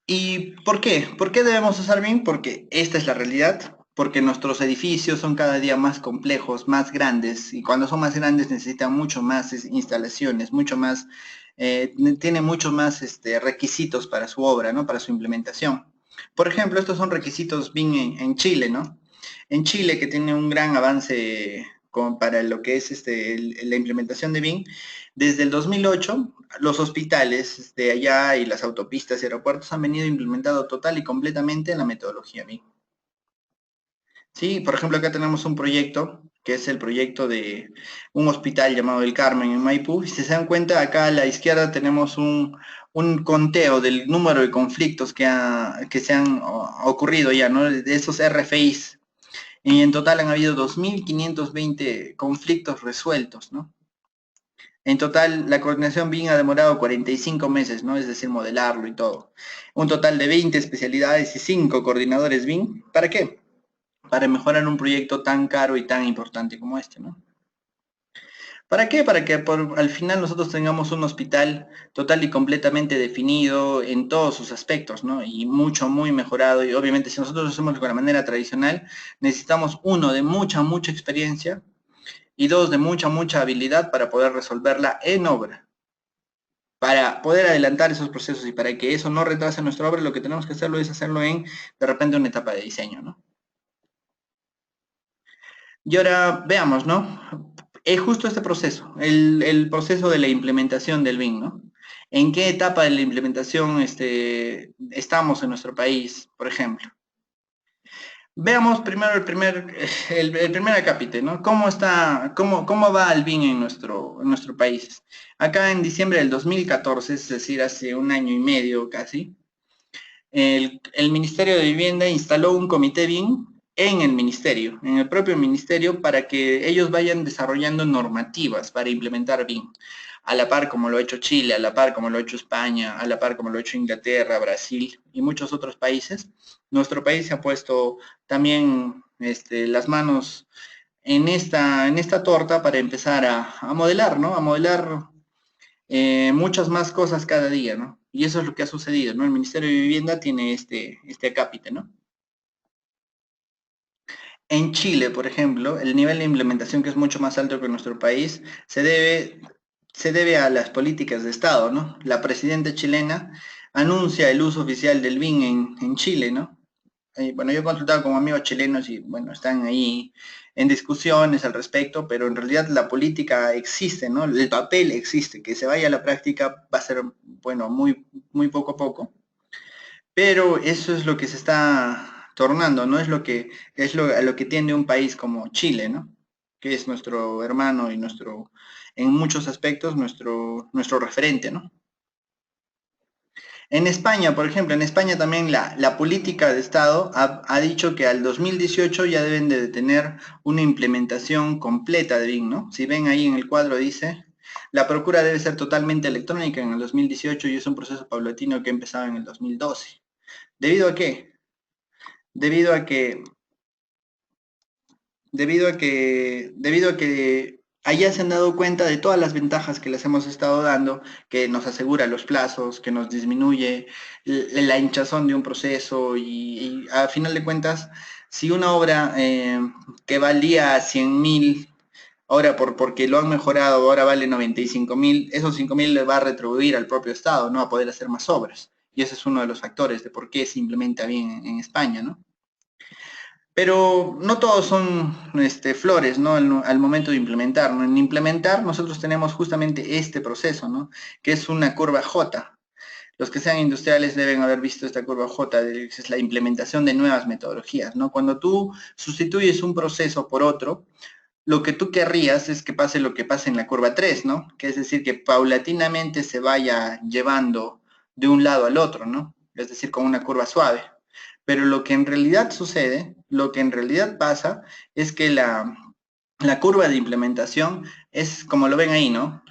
¿Y por qué? ¿Por qué debemos usar BIM? Porque esta es la realidad, porque nuestros edificios son cada día más complejos, más grandes, y cuando son más grandes necesitan mucho más instalaciones, mucho más, tiene mucho más requisitos para su obra, ¿no? Para su implementación. Por ejemplo, estos son requisitos BIM en Chile, ¿no? En Chile, que tiene un gran avance para lo que es la implementación de BIM, desde el 2008, los hospitales de allá y las autopistas y aeropuertos han venido implementado total y completamente en la metodología BIM. Sí, por ejemplo, acá tenemos un proyecto, que es el proyecto de un hospital llamado El Carmen en Maipú, y si se dan cuenta, acá a la izquierda tenemos un conteo del número de conflictos que se han ocurrido ya, ¿no? De esos RFIs. Y en total han habido 2.520 conflictos resueltos, ¿no? En total, la coordinación BIM ha demorado 45 meses, ¿no? Es decir, modelarlo y todo. Un total de 20 especialidades y 5 coordinadores BIM. ¿Para qué? Para mejorar un proyecto tan caro y tan importante como este, ¿no? ¿Para qué? Para que al final nosotros tengamos un hospital total y completamente definido en todos sus aspectos, ¿no? Y muy mejorado. Y obviamente si nosotros lo hacemos de la manera tradicional, necesitamos uno de mucha experiencia y dos de mucha habilidad para poder resolverla en obra. Para poder adelantar esos procesos y para que eso no retrase nuestra obra, lo que tenemos que hacerlo es hacerlo de repente, una etapa de diseño, ¿no? Y ahora veamos, ¿no? Es justo este proceso, el proceso de la implementación del BIM, ¿no? ¿En qué etapa de la implementación estamos en nuestro país, por ejemplo? Veamos primero el primer acápite, ¿no? ¿Cómo va el BIM en nuestro país? Acá en diciembre del 2014, es decir, hace un año y medio casi, el Ministerio de Vivienda instaló un comité BIM en el ministerio, en el propio ministerio, para que ellos vayan desarrollando normativas para implementar BIM, a la par como lo ha hecho Chile, a la par como lo ha hecho España, a la par como lo ha hecho Inglaterra, Brasil y muchos otros países. Nuestro país se ha puesto también las manos en esta torta para empezar a modelar, ¿no? A modelar muchas más cosas cada día, ¿no? Y eso es lo que ha sucedido, ¿no? El Ministerio de Vivienda tiene este acápite, ¿no? En Chile, por ejemplo, el nivel de implementación, que es mucho más alto que en nuestro país, se debe a las políticas de Estado, ¿no? La presidenta chilena anuncia el uso oficial del BIM en Chile, ¿no? Bueno, yo he consultado con amigos chilenos y, bueno, están ahí en discusiones al respecto, pero en realidad la política existe, ¿no? El papel existe, que se vaya a la práctica va a ser, bueno, muy poco a poco, pero eso es lo que se está tornando, ¿no? A lo que tiende un país como Chile, ¿no? Que es nuestro hermano y en muchos aspectos, nuestro referente, ¿no? En España, por ejemplo, en España también la política de Estado ha dicho que al 2018 ya deben de tener una implementación completa de BIM, ¿no? Si ven ahí en el cuadro dice, la procura debe ser totalmente electrónica en el 2018 y es un proceso paulatino que ha empezado en el 2012. ¿Debido a qué? Debido a que allá se han dado cuenta de todas las ventajas que les hemos estado dando, que nos asegura los plazos, que nos disminuye la hinchazón de un proceso y a final de cuentas, si una obra que valía 100.000, ahora porque lo han mejorado, ahora vale 95.000, esos 5.000 le va a retribuir al propio Estado, ¿no? A poder hacer más obras. Y ese es uno de los factores de por qué se implementa bien en España, ¿no? Pero no todos son flores, ¿no? Al momento de implementar, ¿no? En implementar nosotros tenemos justamente este proceso, ¿no? Que es una curva J. Los que sean industriales deben haber visto esta curva J, es la implementación de nuevas metodologías, ¿no? Cuando tú sustituyes un proceso por otro, lo que tú querrías es que pase lo que pasa en la curva 3, ¿no? Que es decir, que paulatinamente se vaya llevando de un lado al otro, ¿no? Es decir, con una curva suave. Pero lo que en realidad sucede, lo que en realidad pasa, es que la curva de implementación es, como lo ven ahí, ¿no?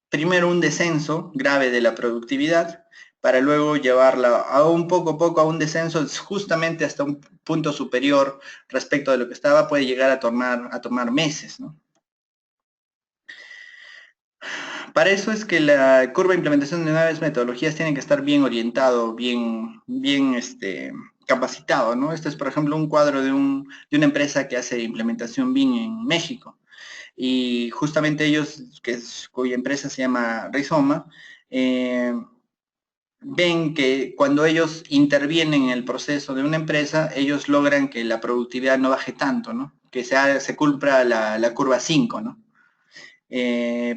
Primero un descenso grave de la productividad, para luego llevarla a un poco a poco a un descenso justamente hasta un punto superior respecto de lo que estaba, puede llegar a tomar meses, ¿no? Para eso es que la curva de implementación de nuevas metodologías tiene que estar bien orientado, bien capacitado, ¿no? Este es, por ejemplo, un cuadro de una empresa que hace implementación BIM en México. Y justamente ellos, cuya empresa se llama Rizoma, ven que cuando ellos intervienen en el proceso de una empresa, ellos logran que la productividad no baje tanto, ¿no? Que se cumpla la curva 5, ¿no?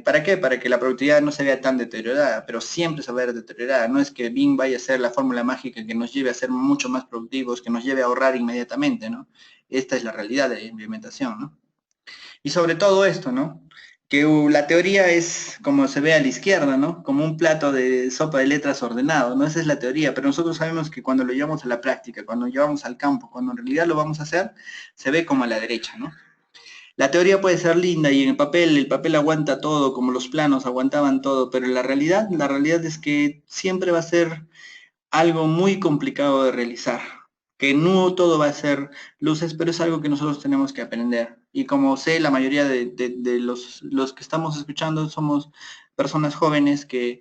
¿Para qué? Para que la productividad no se vea tan deteriorada, pero siempre se va a ver deteriorada. No es que BIM vaya a ser la fórmula mágica que nos lleve a ser mucho más productivos, que nos lleve a ahorrar inmediatamente, ¿no? Esta es la realidad de la implementación, ¿no? Y sobre todo esto, ¿no? Que la teoría es como se ve a la izquierda, ¿no? Como un plato de sopa de letras ordenado, ¿no? Esa es la teoría, pero nosotros sabemos que cuando lo llevamos a la práctica, cuando lo llevamos al campo, cuando en realidad lo vamos a hacer, se ve como a la derecha, ¿no? La teoría puede ser linda y en el papel aguanta todo, como los planos aguantaban todo, pero la realidad es que siempre va a ser algo muy complicado de realizar, que no todo va a ser luces, pero es algo que nosotros tenemos que aprender. Y como sé, la mayoría de los que estamos escuchando somos personas jóvenes que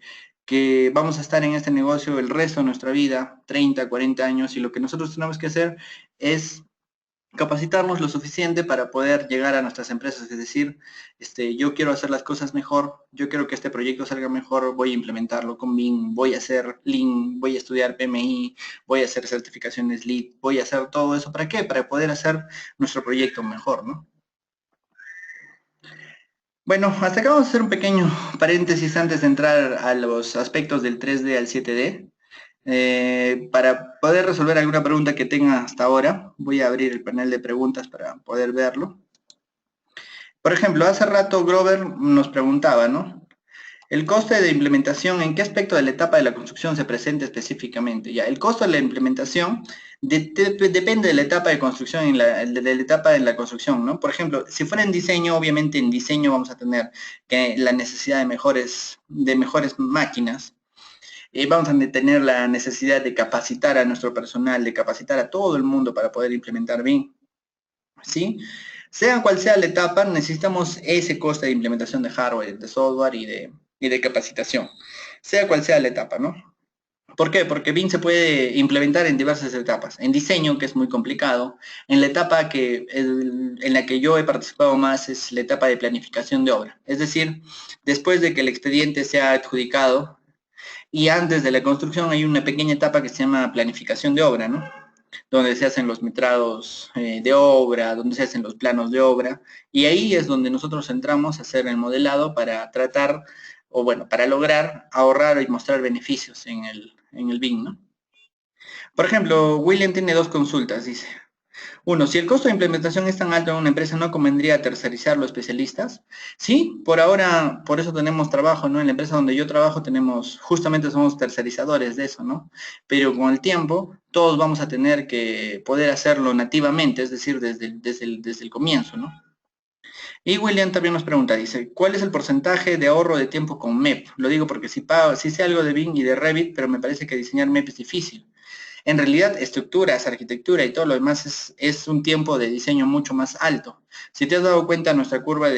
vamos a estar en este negocio el resto de nuestra vida, 30, 40 años, y lo que nosotros tenemos que hacer es capacitarnos lo suficiente para poder llegar a nuestras empresas, es decir, yo quiero hacer las cosas mejor, yo quiero que este proyecto salga mejor, voy a implementarlo con BIM, voy a hacer Lean, voy a estudiar PMI, voy a hacer certificaciones LEED, voy a hacer todo eso, ¿para qué? Para poder hacer nuestro proyecto mejor, ¿no? Bueno, hasta acá vamos a hacer un pequeño paréntesis antes de entrar a los aspectos del 3D al 7D. Para poder resolver alguna pregunta que tenga hasta ahora, voy a abrir el panel de preguntas para poder verlo. Por ejemplo, hace rato Grover nos preguntaba, ¿no? El coste de implementación, ¿en qué aspecto de la etapa de la construcción se presenta específicamente? Ya, el costo de la implementación depende de la etapa de construcción, de la etapa de la construcción, ¿no? Por ejemplo, si fuera en diseño, obviamente en diseño vamos a tener la necesidad de mejores máquinas. Vamos a tener la necesidad de capacitar a nuestro personal, de capacitar a todo el mundo para poder implementar bien, ¿sí? Sea cual sea la etapa, necesitamos ese coste de implementación de hardware, de software y de capacitación, sea cual sea la etapa, ¿no? ¿Por qué? Porque BIM se puede implementar en diversas etapas. En diseño, que es muy complicado. En la etapa en la que yo he participado más es la etapa de planificación de obra. Es decir, después de que el expediente sea adjudicado y antes de la construcción hay una pequeña etapa que se llama planificación de obra, ¿no? Donde se hacen los metrados de obra, donde se hacen los planos de obra, y ahí es donde nosotros entramos a hacer el modelado para tratar, o bueno, para lograr ahorrar y mostrar beneficios en el BIM, ¿no? Por ejemplo, William tiene dos consultas, dice. Uno, si el costo de implementación es tan alto en una empresa, ¿no convendría tercerizar los especialistas? Sí, por ahora, por eso tenemos trabajo, ¿no? En la empresa donde yo trabajo justamente somos tercerizadores de eso, ¿no? Pero con el tiempo, todos vamos a tener que poder hacerlo nativamente, es decir, desde el comienzo, ¿no? Y William también nos pregunta, dice, ¿cuál es el porcentaje de ahorro de tiempo con MEP? Lo digo porque si sé algo de BIM y de Revit, pero me parece que diseñar MEP es difícil. En realidad, estructuras, arquitectura y todo lo demás es un tiempo de diseño mucho más alto. Si te has dado cuenta, nuestra curva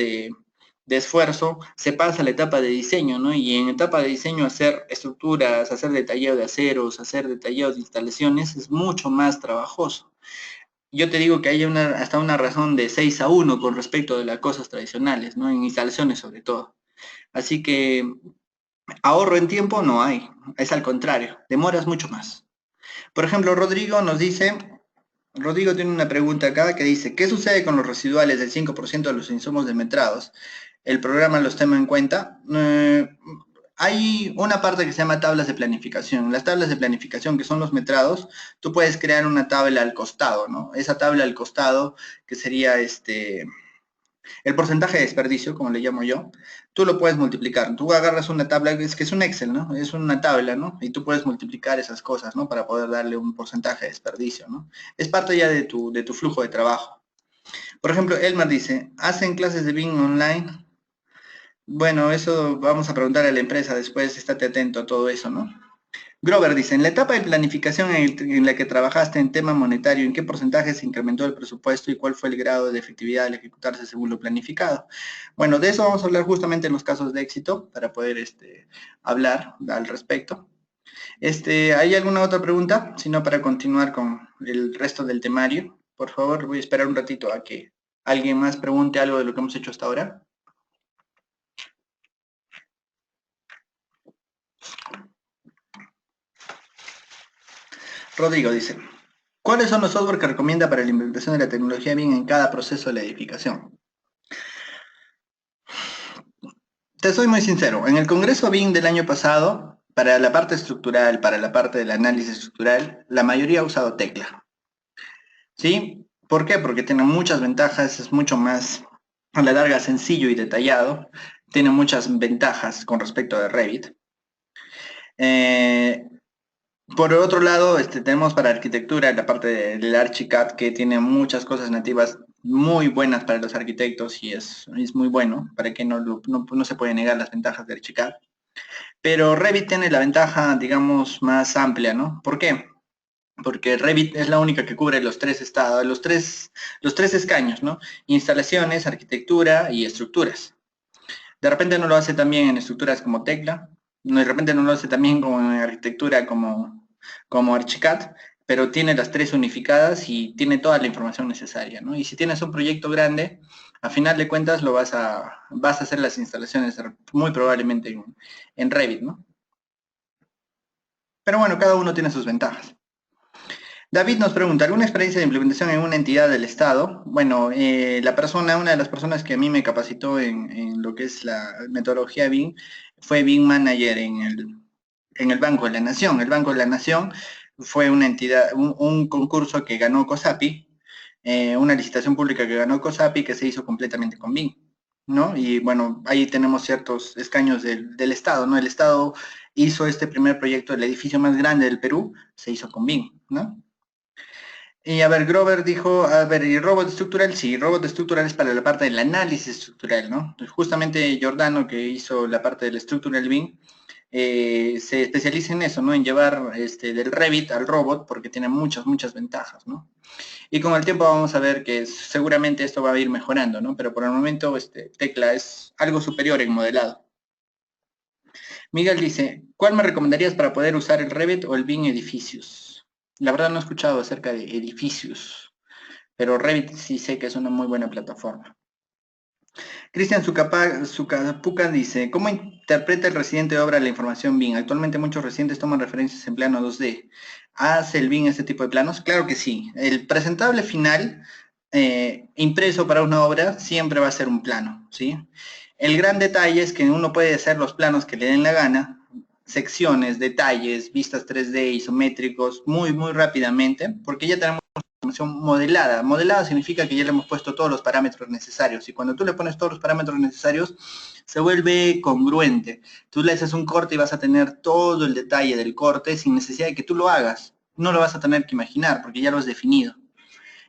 de esfuerzo, se pasa a la etapa de diseño, ¿no? Y en etapa de diseño hacer estructuras, hacer detallado de aceros, hacer detallado de instalaciones es mucho más trabajoso. Yo te digo que hay hasta una razón de 6-1 con respecto de las cosas tradicionales, ¿no? En instalaciones sobre todo. Así que ahorro en tiempo no hay, es al contrario, demoras mucho más. Por ejemplo, Rodrigo tiene una pregunta acá que dice, ¿qué sucede con los residuales del 5% de los insumos desmetrados? ¿El programa los toma en cuenta? Hay una parte que se llama tablas de planificación. Las tablas de planificación, que son los metrados, tú puedes crear una tabla al costado, ¿no? Esa tabla al costado, que sería el porcentaje de desperdicio, como le llamo yo, tú lo puedes multiplicar. Tú agarras una tabla, es que es un Excel, ¿no? Es una tabla, ¿no? Y tú puedes multiplicar esas cosas, ¿no? Para poder darle un porcentaje de desperdicio, ¿no? Es parte ya de tu flujo de trabajo. Por ejemplo, Elmar dice, ¿hacen clases de BIM online? Bueno, eso vamos a preguntar a la empresa después, estate atento a todo eso, ¿no? Grover dice, en la etapa de planificación en la que trabajaste en tema monetario, ¿en qué porcentaje se incrementó el presupuesto y cuál fue el grado de efectividad al ejecutarse según lo planificado? Bueno, de eso vamos a hablar justamente en los casos de éxito para poder hablar al respecto. ¿Hay alguna otra pregunta? Si no, para continuar con el resto del temario. Por favor, voy a esperar un ratito a que alguien más pregunte algo de lo que hemos hecho hasta ahora. Rodrigo dice, ¿cuáles son los software que recomienda para la implementación de la tecnología BIM en cada proceso de la edificación? Te soy muy sincero, en el Congreso BIM del año pasado, para la parte estructural, para la parte del análisis estructural, la mayoría ha usado Tecla. ¿Sí? ¿Por qué? Porque tiene muchas ventajas, es mucho más, a la larga, sencillo y detallado, tiene muchas ventajas con respecto a Revit. Por otro lado, tenemos para arquitectura la parte del Archicad, que tiene muchas cosas nativas muy buenas para los arquitectos y es muy bueno, para que no se puede negar las ventajas de Archicad. Pero Revit tiene la ventaja, digamos, más amplia, ¿no? ¿Por qué? Porque Revit es la única que cubre los tres estados, los tres escaños, ¿no? Instalaciones, arquitectura y estructuras. De repente no lo hace también en estructuras como Tecla, de repente no lo hace también como en arquitectura como Archicad, pero tiene las tres unificadas y tiene toda la información necesaria, ¿no? Y si tienes un proyecto grande, a final de cuentas vas a hacer las instalaciones muy probablemente en Revit, ¿no? Pero bueno, cada uno tiene sus ventajas. David nos pregunta, ¿alguna experiencia de implementación en una entidad del Estado? Bueno, una de las personas que a mí me capacitó en lo que es la metodología BIM fue BIM Manager en el Banco de la Nación. El Banco de la Nación fue una entidad, un concurso que ganó COSAPI, una licitación pública que ganó COSAPI que se hizo completamente con BIM, ¿no? Y bueno, ahí tenemos ciertos escaños del Estado, ¿no? El Estado hizo este primer proyecto, el edificio más grande del Perú, se hizo con BIM, ¿no? Y a ver, Grover dijo, a ver, ¿y robot estructural? Sí, robot estructural es para la parte del análisis estructural, ¿no? Justamente Giordano, que hizo la parte del Structural BIM, se especializa en eso, ¿no? En llevar del Revit al robot, porque tiene muchas ventajas, ¿no? Y con el tiempo vamos a ver que seguramente esto va a ir mejorando, ¿no? Pero por el momento, Tecla es algo superior en modelado. Miguel dice, ¿cuál me recomendarías para poder usar el Revit o el BIM Edificios? La verdad no he escuchado acerca de edificios, pero Revit sí sé que es una muy buena plataforma. Cristian Zucapuca dice, ¿cómo interpreta el residente de obra la información BIM? Actualmente muchos residentes toman referencias en plano 2D. ¿Hace el BIM este tipo de planos? Claro que sí. El presentable final impreso para una obra siempre va a ser un plano, ¿sí? El gran detalle es que uno puede hacer los planos que le den la gana, secciones, detalles, vistas 3D, isométricos, muy rápidamente, porque ya tenemos información modelada. Modelada significa que ya le hemos puesto todos los parámetros necesarios y cuando tú le pones todos los parámetros necesarios se vuelve congruente. Tú le haces un corte y vas a tener todo el detalle del corte sin necesidad de que tú lo hagas. No lo vas a tener que imaginar porque ya lo has definido.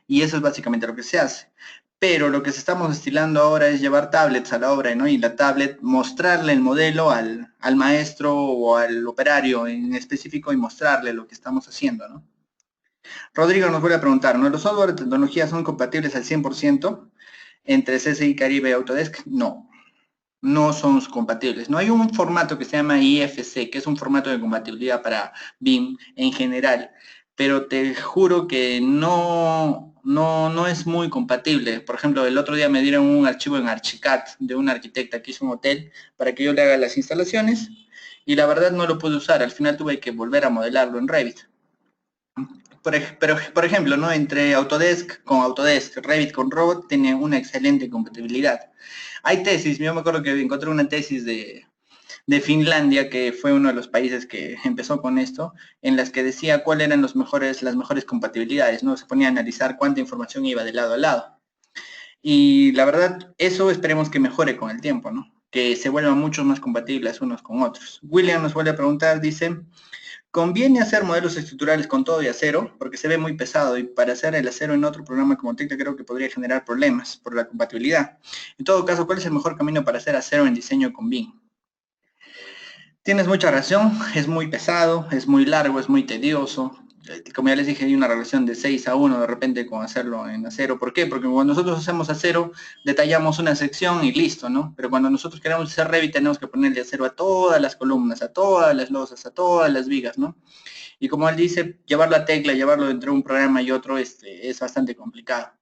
Y eso es básicamente lo que se hace. Pero lo que se estamos estilando ahora es llevar tablets a la obra, ¿no? Y la tablet mostrarle el modelo al maestro o al operario en específico y mostrarle lo que estamos haciendo, ¿no? Rodrigo nos vuelve a preguntar, ¿no? ¿Los software de tecnología son compatibles al 100% entre CSI, Caribe y Autodesk? No. no son compatibles. No hay un formato que se llama IFC, que es un formato de compatibilidad para BIM en general, pero te juro que no es muy compatible. Por ejemplo, el otro día me dieron un archivo en Archicad de un arquitecta que hizo un hotel para que yo le haga las instalaciones y la verdad no lo pude usar. Al final tuve que volver a modelarlo en Revit. Por ejemplo, ¿no? Entre Autodesk con Autodesk, Revit con Robot, tiene una excelente compatibilidad. Hay tesis, yo me acuerdo que encontré una tesis de Finlandia, que fue uno de los países que empezó con esto, en las que decía cuáles eran las mejores compatibilidades, ¿no? Se ponía a analizar cuánta información iba de lado a lado. Y la verdad, eso esperemos que mejore con el tiempo, ¿no? Que se vuelvan mucho más compatibles unos con otros. William nos vuelve a preguntar, dice, ¿conviene hacer modelos estructurales con todo y acero? Porque se ve muy pesado y para hacer el acero en otro programa como Tecla creo que podría generar problemas por la compatibilidad. En todo caso, ¿cuál es el mejor camino para hacer acero en diseño con BIM? Tienes mucha razón, es muy pesado, es muy largo, es muy tedioso. Como ya les dije, hay una relación de 6:1 de repente con hacerlo en acero. ¿Por qué? Porque cuando nosotros hacemos acero, detallamos una sección y listo, ¿no? Pero cuando nosotros queremos hacer Revit, tenemos que ponerle acero a todas las columnas, a todas las losas, a todas las vigas, ¿no? Y como él dice, llevarlo a Tecla, llevarlo entre un programa y otro, es bastante complicado.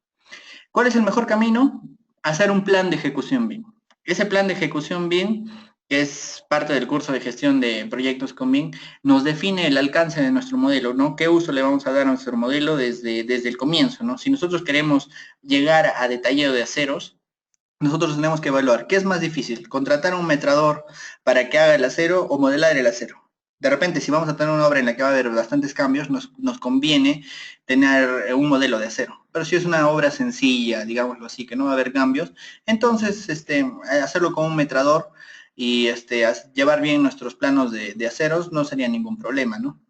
¿Cuál es el mejor camino? Hacer un plan de ejecución BIM. Ese plan de ejecución BIM, que es parte del curso de gestión de proyectos con BIM, nos define el alcance de nuestro modelo, ¿no? ¿Qué uso le vamos a dar a nuestro modelo desde el comienzo, ¿no? Si nosotros queremos llegar a detallado de aceros, nosotros tenemos que evaluar qué es más difícil, contratar a un metrador para que haga el acero o modelar el acero. De repente, si vamos a tener una obra en la que va a haber bastantes cambios, nos conviene tener un modelo de acero. Pero si es una obra sencilla, digámoslo así, que no va a haber cambios, entonces hacerlo con un metrador y llevar bien nuestros planos de aceros no sería ningún problema, ¿no?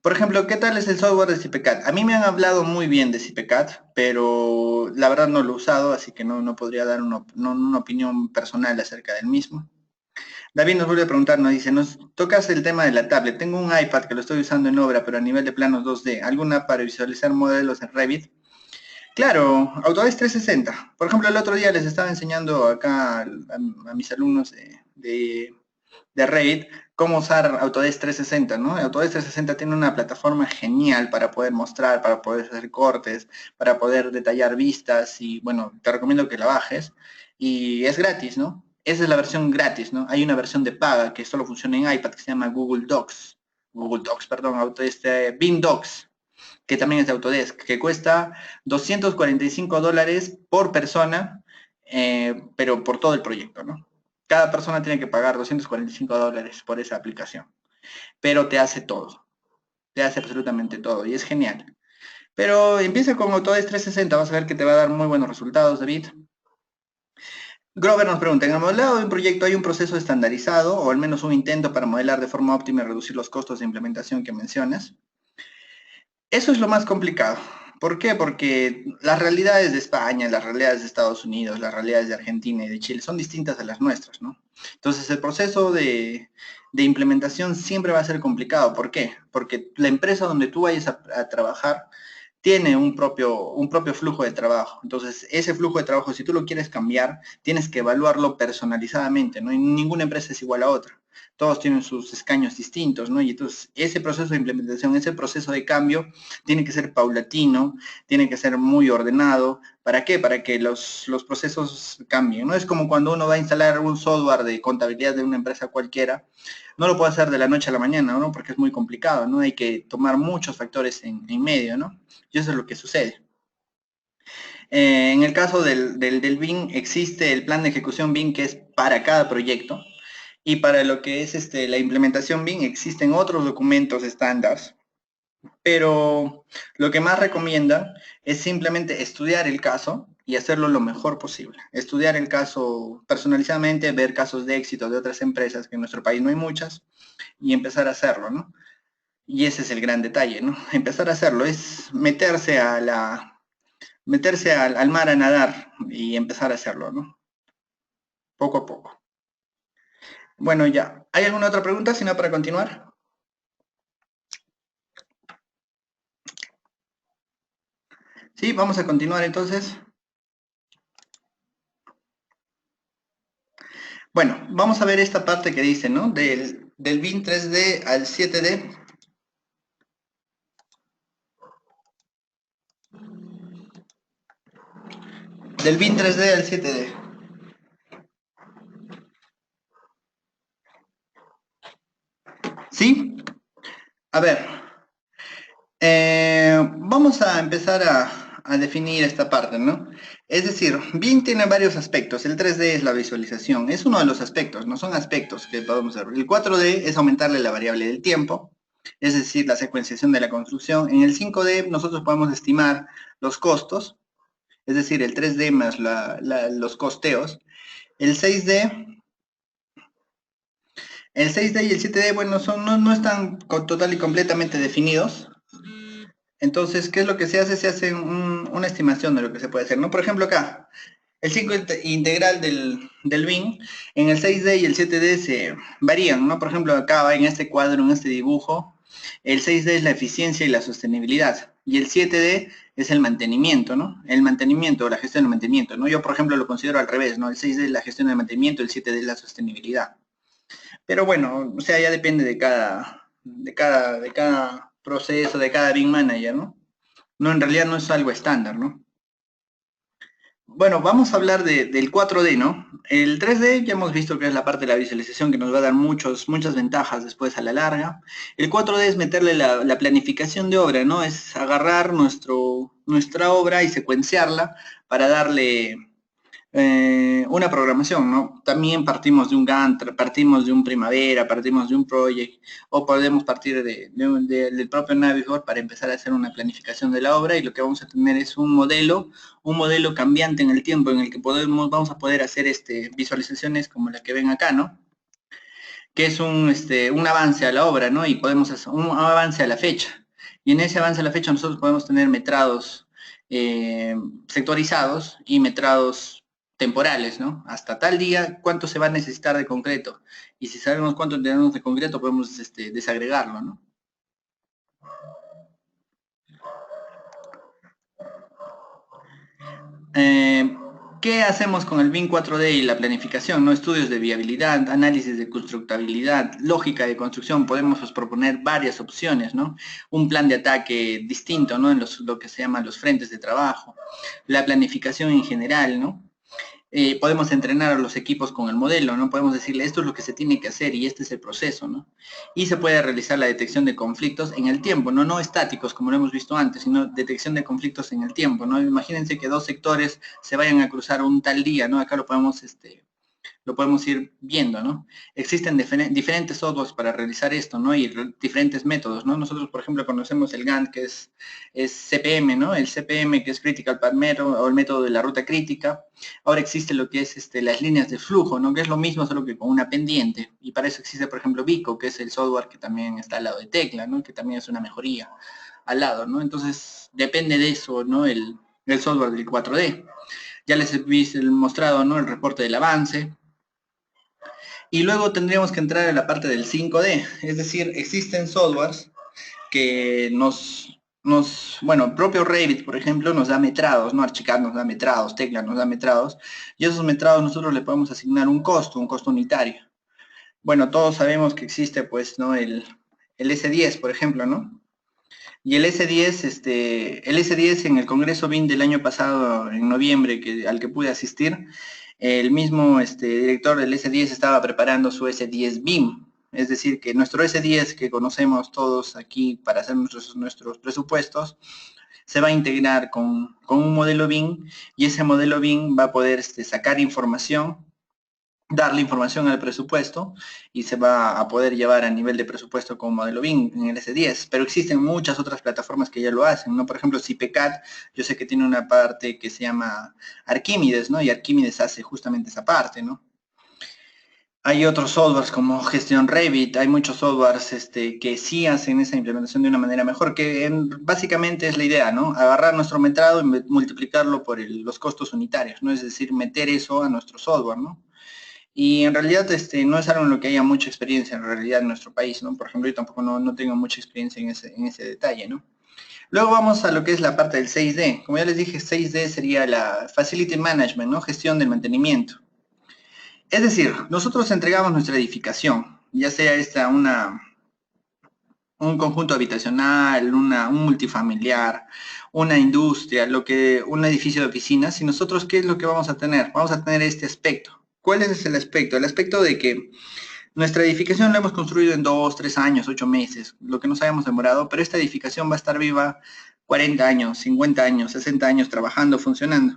Por ejemplo, ¿qué tal es el software de CipeCAD? A mí me han hablado muy bien de CipeCAD, pero la verdad no lo he usado, así que no podría dar una opinión personal acerca del mismo. David nos vuelve a preguntar, nos dice, nos tocas el tema de la tablet. Tengo un iPad que lo estoy usando en obra, pero a nivel de planos 2D. ¿Alguna para visualizar modelos en Revit? Claro, Autodesk 360. Por ejemplo, el otro día les estaba enseñando acá a mis alumnos de Revit cómo usar Autodesk 360, ¿no? Autodesk 360 tiene una plataforma genial para poder mostrar, para poder hacer cortes, para poder detallar vistas y bueno, te recomiendo que la bajes y es gratis, ¿no? Esa es la versión gratis, ¿no? Hay una versión de paga que solo funciona en iPad que se llama Google Docs, perdón, BIM Docs, que también es de Autodesk, que cuesta $245 por persona, pero por todo el proyecto, ¿no? Cada persona tiene que pagar $245 por esa aplicación, pero te hace todo, te hace absolutamente todo y es genial. Pero empieza con Autodesk 360, vas a ver que te va a dar muy buenos resultados, David. Grover nos pregunta, ¿en el modelado de un proyecto hay un proceso estandarizado o al menos un intento para modelar de forma óptima y reducir los costos de implementación que mencionas? Eso es lo más complicado. ¿Por qué? Porque las realidades de España, las realidades de Estados Unidos, las realidades de Argentina y de Chile son distintas a las nuestras, ¿no? Entonces el proceso de implementación siempre va a ser complicado. ¿Por qué? Porque la empresa donde tú vayas a trabajar tiene un propio flujo de trabajo. Entonces, ese flujo de trabajo, si tú lo quieres cambiar, tienes que evaluarlo personalizadamente, ¿no? Y ninguna empresa es igual a otra. Todos tienen sus escaños distintos, ¿no? Y entonces, ese proceso de implementación, ese proceso de cambio, tiene que ser paulatino, tiene que ser muy ordenado. ¿Para qué? Para que los procesos cambien, ¿no? Es como cuando uno va a instalar un software de contabilidad de una empresa cualquiera, no lo puede hacer de la noche a la mañana, ¿no? Porque es muy complicado, ¿no? Hay que tomar muchos factores en medio, ¿no? Y eso es lo que sucede. En el caso del BIM, existe el plan de ejecución BIM que es para cada proyecto. Y para lo que es la implementación BIM, existen otros documentos estándar. Pero lo que más recomienda es simplemente estudiar el caso y hacerlo lo mejor posible. Estudiar el caso personalizadamente, ver casos de éxito de otras empresas, que en nuestro país no hay muchas, y empezar a hacerlo, ¿no? Y ese es el gran detalle, ¿no? Empezar a hacerlo es meterse al mar a nadar y empezar a hacerlo, ¿no? Poco a poco. Bueno, ya. ¿Hay alguna otra pregunta, si no, para continuar? Sí, vamos a continuar entonces. Bueno, vamos a ver esta parte que dice, ¿no? Del BIM 3D al 7D. Del BIM 3D al 7D. ¿Sí? A ver, vamos a empezar a definir esta parte, ¿no? Es decir, BIM tiene varios aspectos. El 3D es la visualización, es uno de los aspectos, no son aspectos que podemos ver. El 4D es aumentarle la variable del tiempo, es decir, la secuenciación de la construcción. En el 5D nosotros podemos estimar los costos, es decir, el 3D más los costeos. El 6D, el 6D y el 7D, bueno, no están total y completamente definidos. Entonces, ¿qué es lo que se hace? Se hace una estimación de lo que se puede hacer, ¿no? Por ejemplo, acá, el 5 integral del BIM, en el 6D y el 7D se varían, ¿no? Por ejemplo, acá en este cuadro, en este dibujo, el 6D es la eficiencia y la sostenibilidad, y el 7D es el mantenimiento, ¿no? El mantenimiento, la gestión del mantenimiento, ¿no? Yo, por ejemplo, lo considero al revés, ¿no? El 6D es la gestión del mantenimiento, el 7D es la sostenibilidad. Pero bueno, o sea, ya depende de cada proceso, de cada BIM manager, ¿no? No, en realidad no es algo estándar, ¿no? Bueno, vamos a hablar del 4D, ¿no? El 3D ya hemos visto que es la parte de la visualización que nos va a dar muchas ventajas después a la larga. El 4D es meterle la planificación de obra, ¿no? Es agarrar nuestra obra y secuenciarla para darle una programación, ¿no? También partimos de un Gantt, partimos de un Primavera, partimos de un Project, o podemos partir del propio Navisworks para empezar a hacer una planificación de la obra, y lo que vamos a tener es un modelo cambiante en el tiempo en el que vamos a poder hacer visualizaciones como la que ven acá, ¿no? Que es un avance a la obra, ¿no? Y podemos hacer un avance a la fecha. Y en ese avance a la fecha nosotros podemos tener metrados sectorizados y metrados temporales, ¿no? Hasta tal día, cuánto se va a necesitar de concreto. Y si sabemos cuánto tenemos de concreto, podemos desagregarlo, ¿no? Eh, ¿Qué hacemos con el BIM 4D y la planificación? ¿No? Estudios de viabilidad, análisis de constructabilidad, lógica de construcción. Podemos pues, proponer varias opciones, ¿no? Un plan de ataque distinto, ¿no? En lo que se llaman los frentes de trabajo. La planificación en general, ¿no? Podemos entrenar a los equipos con el modelo, ¿no? Podemos decirle, esto es lo que se tiene que hacer y este es el proceso, ¿no? Y se puede realizar la detección de conflictos en el tiempo, ¿no? No estáticos, como lo hemos visto antes, sino detección de conflictos en el tiempo, ¿no? Imagínense que dos sectores se vayan a cruzar un tal día, ¿no? Acá lo podemos ir viendo, ¿no? Existen diferentes softwares para realizar esto, ¿no? Y diferentes métodos, ¿no? Nosotros, por ejemplo, conocemos el Gantt, que es CPM, ¿no? El CPM, que es Critical Path Method, o el método de la ruta crítica. Ahora existe lo que es las líneas de flujo, ¿no? Que es lo mismo, solo que con una pendiente. Y para eso existe, por ejemplo, Vico, que es el software que también está al lado de Tecla, ¿no? Que también es una mejoría al lado, ¿no? Entonces, depende de eso, ¿no? El software del 4D. Ya les he mostrado, ¿no? El reporte del avance. Y luego tendríamos que entrar a la parte del 5D, es decir, existen softwares que bueno, propio Revit, por ejemplo, nos da metrados, ¿no? Archicad nos da metrados, Tecla nos da metrados, y esos metrados nosotros le podemos asignar un costo unitario. Bueno, todos sabemos que existe, pues, ¿no? El S10, por ejemplo, ¿no? Y el S10, el S10 en el Congreso BIM del año pasado, en noviembre, al que pude asistir, el mismo director del S10 estaba preparando su S10 BIM. Es decir, que nuestro S10 que conocemos todos aquí para hacer nuestros presupuestos, se va a integrar con un modelo BIM, y ese modelo BIM va a poder sacar información, darle información al presupuesto, y se va a poder llevar a nivel de presupuesto con modelo BIM en el S10, pero existen muchas otras plataformas que ya lo hacen, ¿no? Por ejemplo, CIPECAD, yo sé que tiene una parte que se llama Arquímedes, ¿no? Y Arquímedes hace justamente esa parte, ¿no? Hay otros softwares como Gestión Revit, hay muchos softwares que sí hacen esa implementación de una manera mejor, que básicamente es la idea, ¿no? Agarrar nuestro metrado y multiplicarlo por los costos unitarios, ¿no? Es decir, meter eso a nuestro software, ¿no? Y en realidad no es algo en lo que haya mucha experiencia en realidad en nuestro país, ¿no? Por ejemplo, yo tampoco no tengo mucha experiencia en ese detalle, ¿no? Luego vamos a lo que es la parte del 6D. Como ya les dije, 6D sería la Facility Management, ¿no? Gestión del mantenimiento. Es decir, nosotros entregamos nuestra edificación, ya sea esta un conjunto habitacional, un multifamiliar, una industria, un edificio de oficinas, y nosotros, ¿qué es lo que vamos a tener? Vamos a tener este aspecto. ¿Cuál es el aspecto? El aspecto de que nuestra edificación la hemos construido en 2, 3 años, 8 meses, lo que nos hayamos demorado, pero esta edificación va a estar viva 40 años, 50 años, 60 años trabajando, funcionando.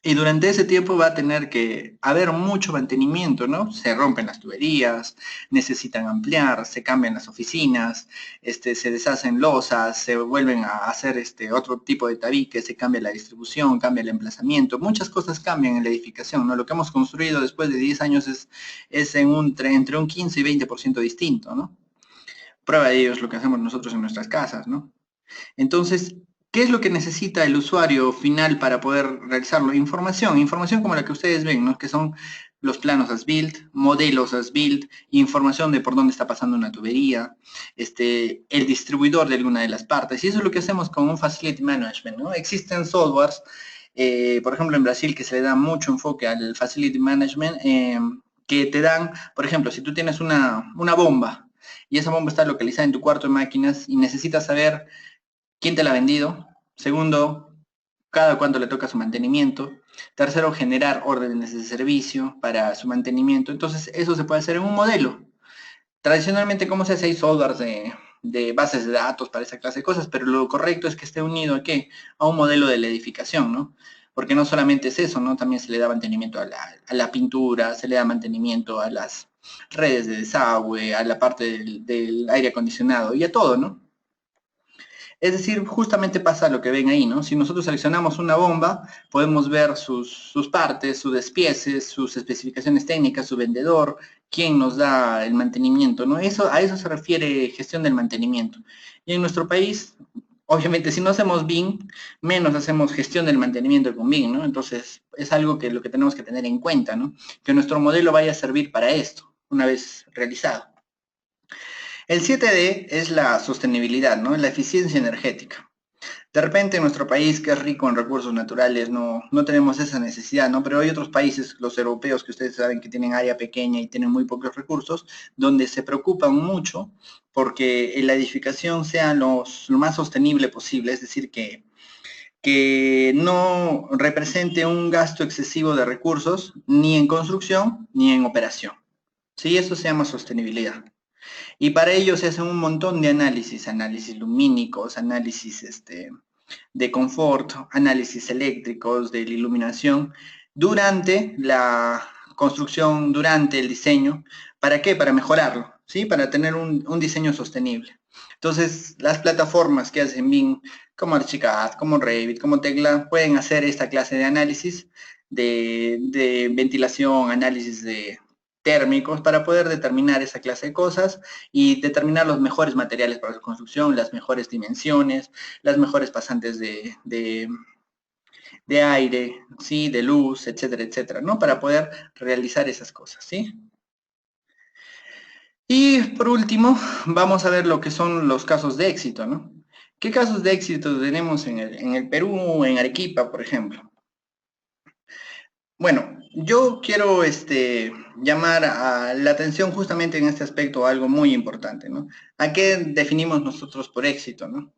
Y durante ese tiempo va a tener que haber mucho mantenimiento, ¿no? Se rompen las tuberías, necesitan ampliar, se cambian las oficinas, se deshacen losas, se vuelven a hacer otro tipo de tabique, se cambia la distribución, cambia el emplazamiento, muchas cosas cambian en la edificación, ¿no? Lo que hemos construido después de 10 años es entre un 15 y 20% distinto, ¿no? Prueba de ello es lo que hacemos nosotros en nuestras casas, ¿no? Entonces, ¿qué es lo que necesita el usuario final para poder realizarlo? Información como la que ustedes ven, ¿no? Que son los planos as built, modelos as built, información de por dónde está pasando una tubería, el distribuidor de alguna de las partes. Y eso es lo que hacemos con un facility management, ¿no? Existen softwares, por ejemplo, en Brasil, que se le da mucho enfoque al facility management, que te dan, por ejemplo, si tú tienes una bomba y esa bomba está localizada en tu cuarto de máquinas y necesitas saber quién te la ha vendido. Segundo, cada cuánto le toca su mantenimiento. Tercero, generar órdenes de servicio para su mantenimiento. Entonces, eso se puede hacer en un modelo. Tradicionalmente, ¿cómo se hace? Hay softwares de bases de datos para esa clase de cosas, pero lo correcto es que esté unido ¿a qué? A un modelo de la edificación, ¿no? Porque no solamente es eso, ¿no? También se le da mantenimiento a la pintura, se le da mantenimiento a las redes de desagüe, a la parte del aire acondicionado y a todo, ¿no? Es decir, justamente pasa lo que ven ahí, ¿no? Si nosotros seleccionamos una bomba, podemos ver sus partes, sus despieces, sus especificaciones técnicas, su vendedor, quién nos da el mantenimiento, ¿no? A eso se refiere gestión del mantenimiento. Y en nuestro país, obviamente, si no hacemos BIM, menos hacemos gestión del mantenimiento con BIM, ¿no? Entonces, es algo que lo que tenemos que tener en cuenta, ¿no? Que nuestro modelo vaya a servir para esto, una vez realizado. El 7D es la sostenibilidad, ¿no? La eficiencia energética. De repente en nuestro país, que es rico en recursos naturales, no tenemos esa necesidad, ¿no? Pero hay otros países, los europeos, que ustedes saben que tienen área pequeña y tienen muy pocos recursos, donde se preocupan mucho porque la edificación sea lo más sostenible posible, es decir, que no represente un gasto excesivo de recursos ni en construcción ni en operación. Sí, eso se llama sostenibilidad. Y para ello se hacen un montón de análisis lumínicos, análisis de confort, análisis eléctricos, de la iluminación, durante la construcción, durante el diseño. ¿Para qué? Para mejorarlo, ¿sí? Para tener un diseño sostenible. Entonces, las plataformas que hacen BIM, como Archicad, como Revit, como Tecla, pueden hacer esta clase de análisis de ventilación, análisis de térmicos, para poder determinar esa clase de cosas y determinar los mejores materiales para su construcción, las mejores dimensiones, las mejores pasantes de aire, ¿sí? De luz, etcétera, etcétera, ¿no? Para poder realizar esas cosas, ¿sí? Y por último, vamos a ver lo que son los casos de éxito, ¿no? ¿Qué casos de éxito tenemos en el Perú, en Arequipa, por ejemplo? Bueno, yo quiero llamar a la atención justamente en este aspecto algo muy importante, ¿no? ¿A qué definimos nosotros por éxito, no?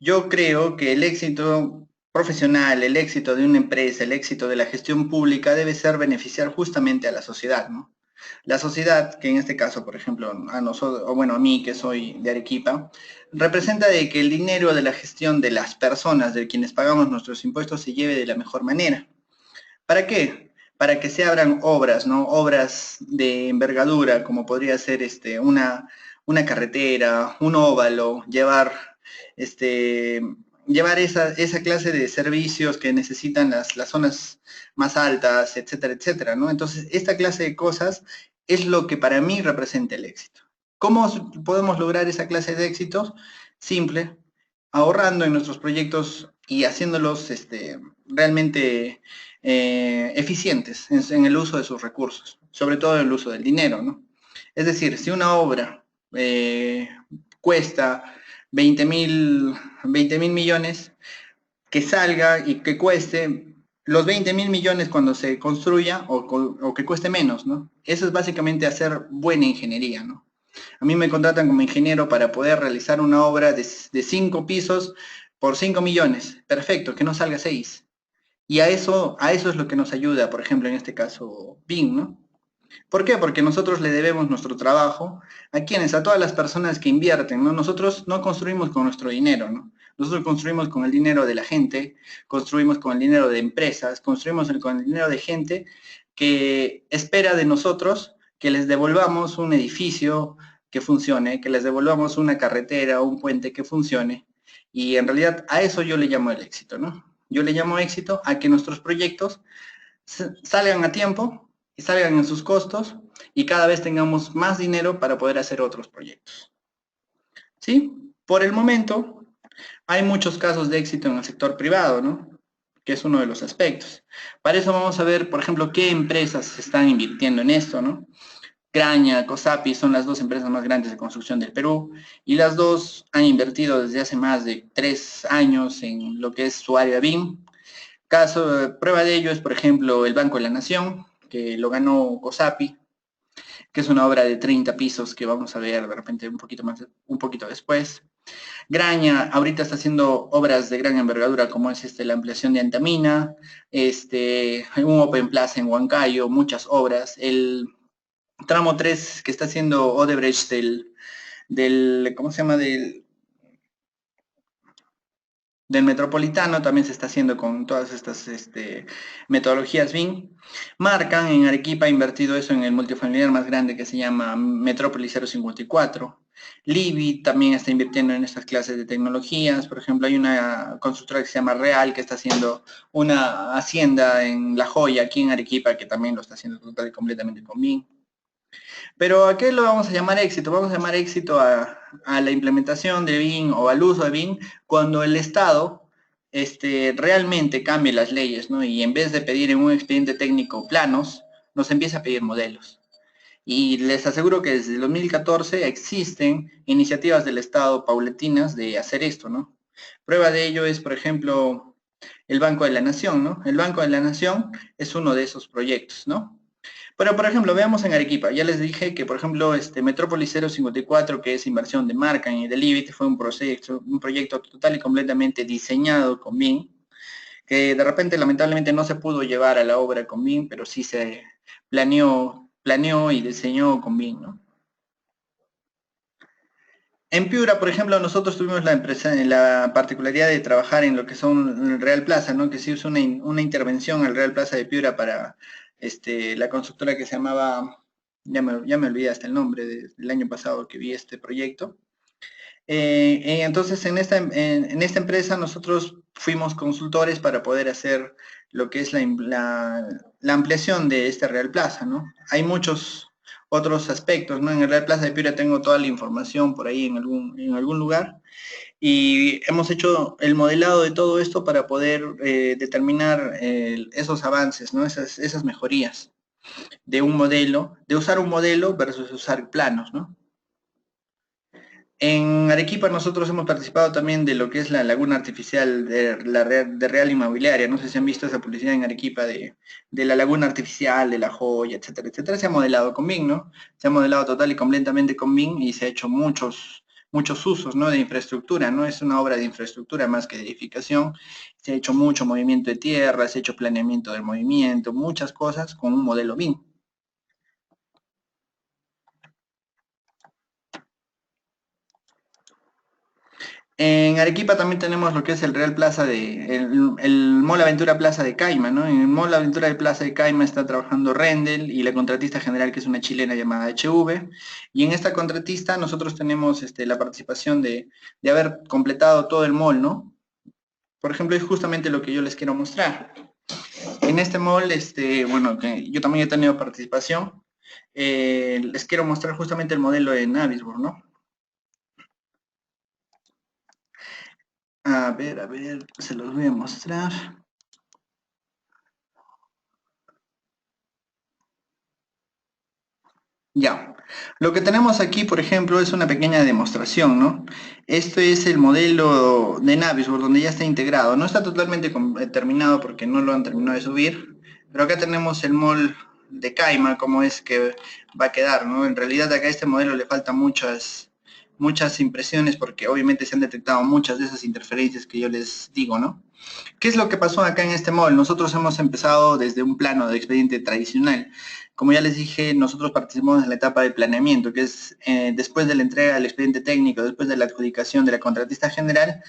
Yo creo que el éxito profesional, el éxito de una empresa, el éxito de la gestión pública debe ser beneficiar justamente a la sociedad, ¿no? La sociedad, que en este caso, por ejemplo, a nosotros, o bueno, a mí que soy de Arequipa, representa de que el dinero de la gestión de las personas, de quienes pagamos nuestros impuestos, se lleve de la mejor manera. ¿Para qué? Para que se abran obras, ¿no? Obras de envergadura, como podría ser una carretera, un óvalo, este, llevar esa clase de servicios que necesitan las zonas más altas, etcétera, etcétera, ¿no? Entonces, esta clase de cosas es lo que para mí representa el éxito. ¿Cómo podemos lograr esa clase de éxitos? Simple, ahorrando en nuestros proyectos y haciéndolos realmente eficientes en el uso de sus recursos, sobre todo en el uso del dinero, ¿no? Es decir, si una obra cuesta 20 mil millones, que salga y que cueste los 20.000 millones cuando se construya o que cueste menos, ¿no? Eso es básicamente hacer buena ingeniería, ¿no? A mí me contratan como ingeniero para poder realizar una obra de 5 pisos por 5 millones. Perfecto, que no salga 6. Y a eso es lo que nos ayuda, por ejemplo, en este caso, BIM, ¿no? ¿Por qué? Porque nosotros le debemos nuestro trabajo a quienes, a todas las personas que invierten, ¿no? Nosotros no construimos con nuestro dinero, ¿no? Nosotros construimos con el dinero de la gente, construimos con el dinero de empresas, construimos con el dinero de gente que espera de nosotros que les devolvamos un edificio que funcione, que les devolvamos una carretera o un puente que funcione. Y en realidad a eso yo le llamo el éxito, ¿no? Yo le llamo éxito a que nuestros proyectos salgan a tiempo y salgan en sus costos y cada vez tengamos más dinero para poder hacer otros proyectos. ¿Sí? Por el momento, hay muchos casos de éxito en el sector privado, ¿no? Que es uno de los aspectos. Para eso vamos a ver, por ejemplo, qué empresas están invirtiendo en esto, ¿no? Graña, Cosapi son las dos empresas más grandes de construcción del Perú y las dos han invertido desde hace más de 3 años en lo que es su área BIM. Prueba de ello es, por ejemplo, el Banco de la Nación, que lo ganó Cosapi, que es una obra de 30 pisos que vamos a ver de repente un poquito después. Graña ahorita está haciendo obras de gran envergadura como es la ampliación de Antamina, un Open Plaza en Huancayo, muchas obras. El tramo 3 que está haciendo Odebrecht ¿cómo se llama? Del Metropolitano también se está haciendo con todas estas metodologías BIM. Marcan en Arequipa ha invertido eso en el multifamiliar más grande que se llama Metrópolis 054. Libi también está invirtiendo en estas clases de tecnologías. Por ejemplo, hay una constructora que se llama Real que está haciendo una hacienda en La Joya, aquí en Arequipa, que también lo está haciendo total y completamente con BIM. Pero ¿a qué lo vamos a llamar éxito? Vamos a llamar éxito a la implementación de BIM o al uso de BIM cuando el Estado realmente cambie las leyes, ¿no? Y en vez de pedir en un expediente técnico planos, nos empieza a pedir modelos. Y les aseguro que desde el 2014 existen iniciativas del Estado paulatinas de hacer esto, ¿no? Prueba de ello es, por ejemplo, el Banco de la Nación, ¿no? El Banco de la Nación es uno de esos proyectos, ¿no? Pero, por ejemplo, veamos en Arequipa. Ya les dije que, por ejemplo, Metrópolis 054, que es inversión de Marcan y de Livit, fue un proyecto total y completamente diseñado con BIM, que de repente, lamentablemente, no se pudo llevar a la obra con BIM, pero sí se planeó y diseñó con BIM, ¿no? En Piura, por ejemplo, nosotros tuvimos la particularidad de trabajar en lo que son el Real Plaza, ¿no? Que se hizo una intervención al Real Plaza de Piura para la constructora que se llamaba, ya me olvidé hasta el nombre del año pasado que vi este proyecto. Entonces, en esta empresa nosotros fuimos consultores para poder hacer lo que es la ampliación de este Real Plaza, ¿no? Hay muchos otros aspectos, ¿no? En el Real Plaza de Piura tengo toda la información por ahí en algún lugar y hemos hecho el modelado de todo esto para poder determinar esos avances, ¿no? Esas mejorías de un modelo, de usar un modelo versus usar planos, ¿no? En Arequipa nosotros hemos participado también de lo que es la laguna artificial de Real Inmobiliaria. No sé si han visto esa publicidad en Arequipa de la laguna artificial, de La Joya, etcétera, etcétera. Se ha modelado con BIM, ¿no? Se ha modelado total y completamente con BIM y se ha hecho muchos usos, ¿no? De infraestructura, ¿no? Es una obra de infraestructura más que de edificación. Se ha hecho mucho movimiento de tierra, se ha hecho planeamiento del movimiento, muchas cosas con un modelo BIM. En Arequipa también tenemos lo que es el Real Plaza el Mall Aventura Plaza de Caima, ¿no? En el Mall Aventura de Plaza de Caima está trabajando Rendel y la contratista general que es una chilena llamada HV. Y en esta contratista nosotros tenemos la participación de haber completado todo el mall, ¿no? Por ejemplo, es justamente lo que yo les quiero mostrar. En este mall, bueno, que yo también he tenido participación, les quiero mostrar justamente el modelo de Navisburg, ¿no? A ver, se los voy a mostrar. Ya. Lo que tenemos aquí, por ejemplo, es una pequeña demostración, ¿no? Esto es el modelo de Navisworks, donde ya está integrado. No está totalmente terminado porque no lo han terminado de subir, pero acá tenemos el mol de Caima, cómo es que va a quedar, ¿no? En realidad acá a este modelo le faltan muchas impresiones porque obviamente se han detectado muchas de esas interferencias que yo les digo, ¿no? ¿Qué es lo que pasó acá en este módulo? Nosotros hemos empezado desde un plano de expediente tradicional. Como ya les dije, nosotros participamos en la etapa de planeamiento, que es después de la entrega del expediente técnico, después de la adjudicación de la contratista general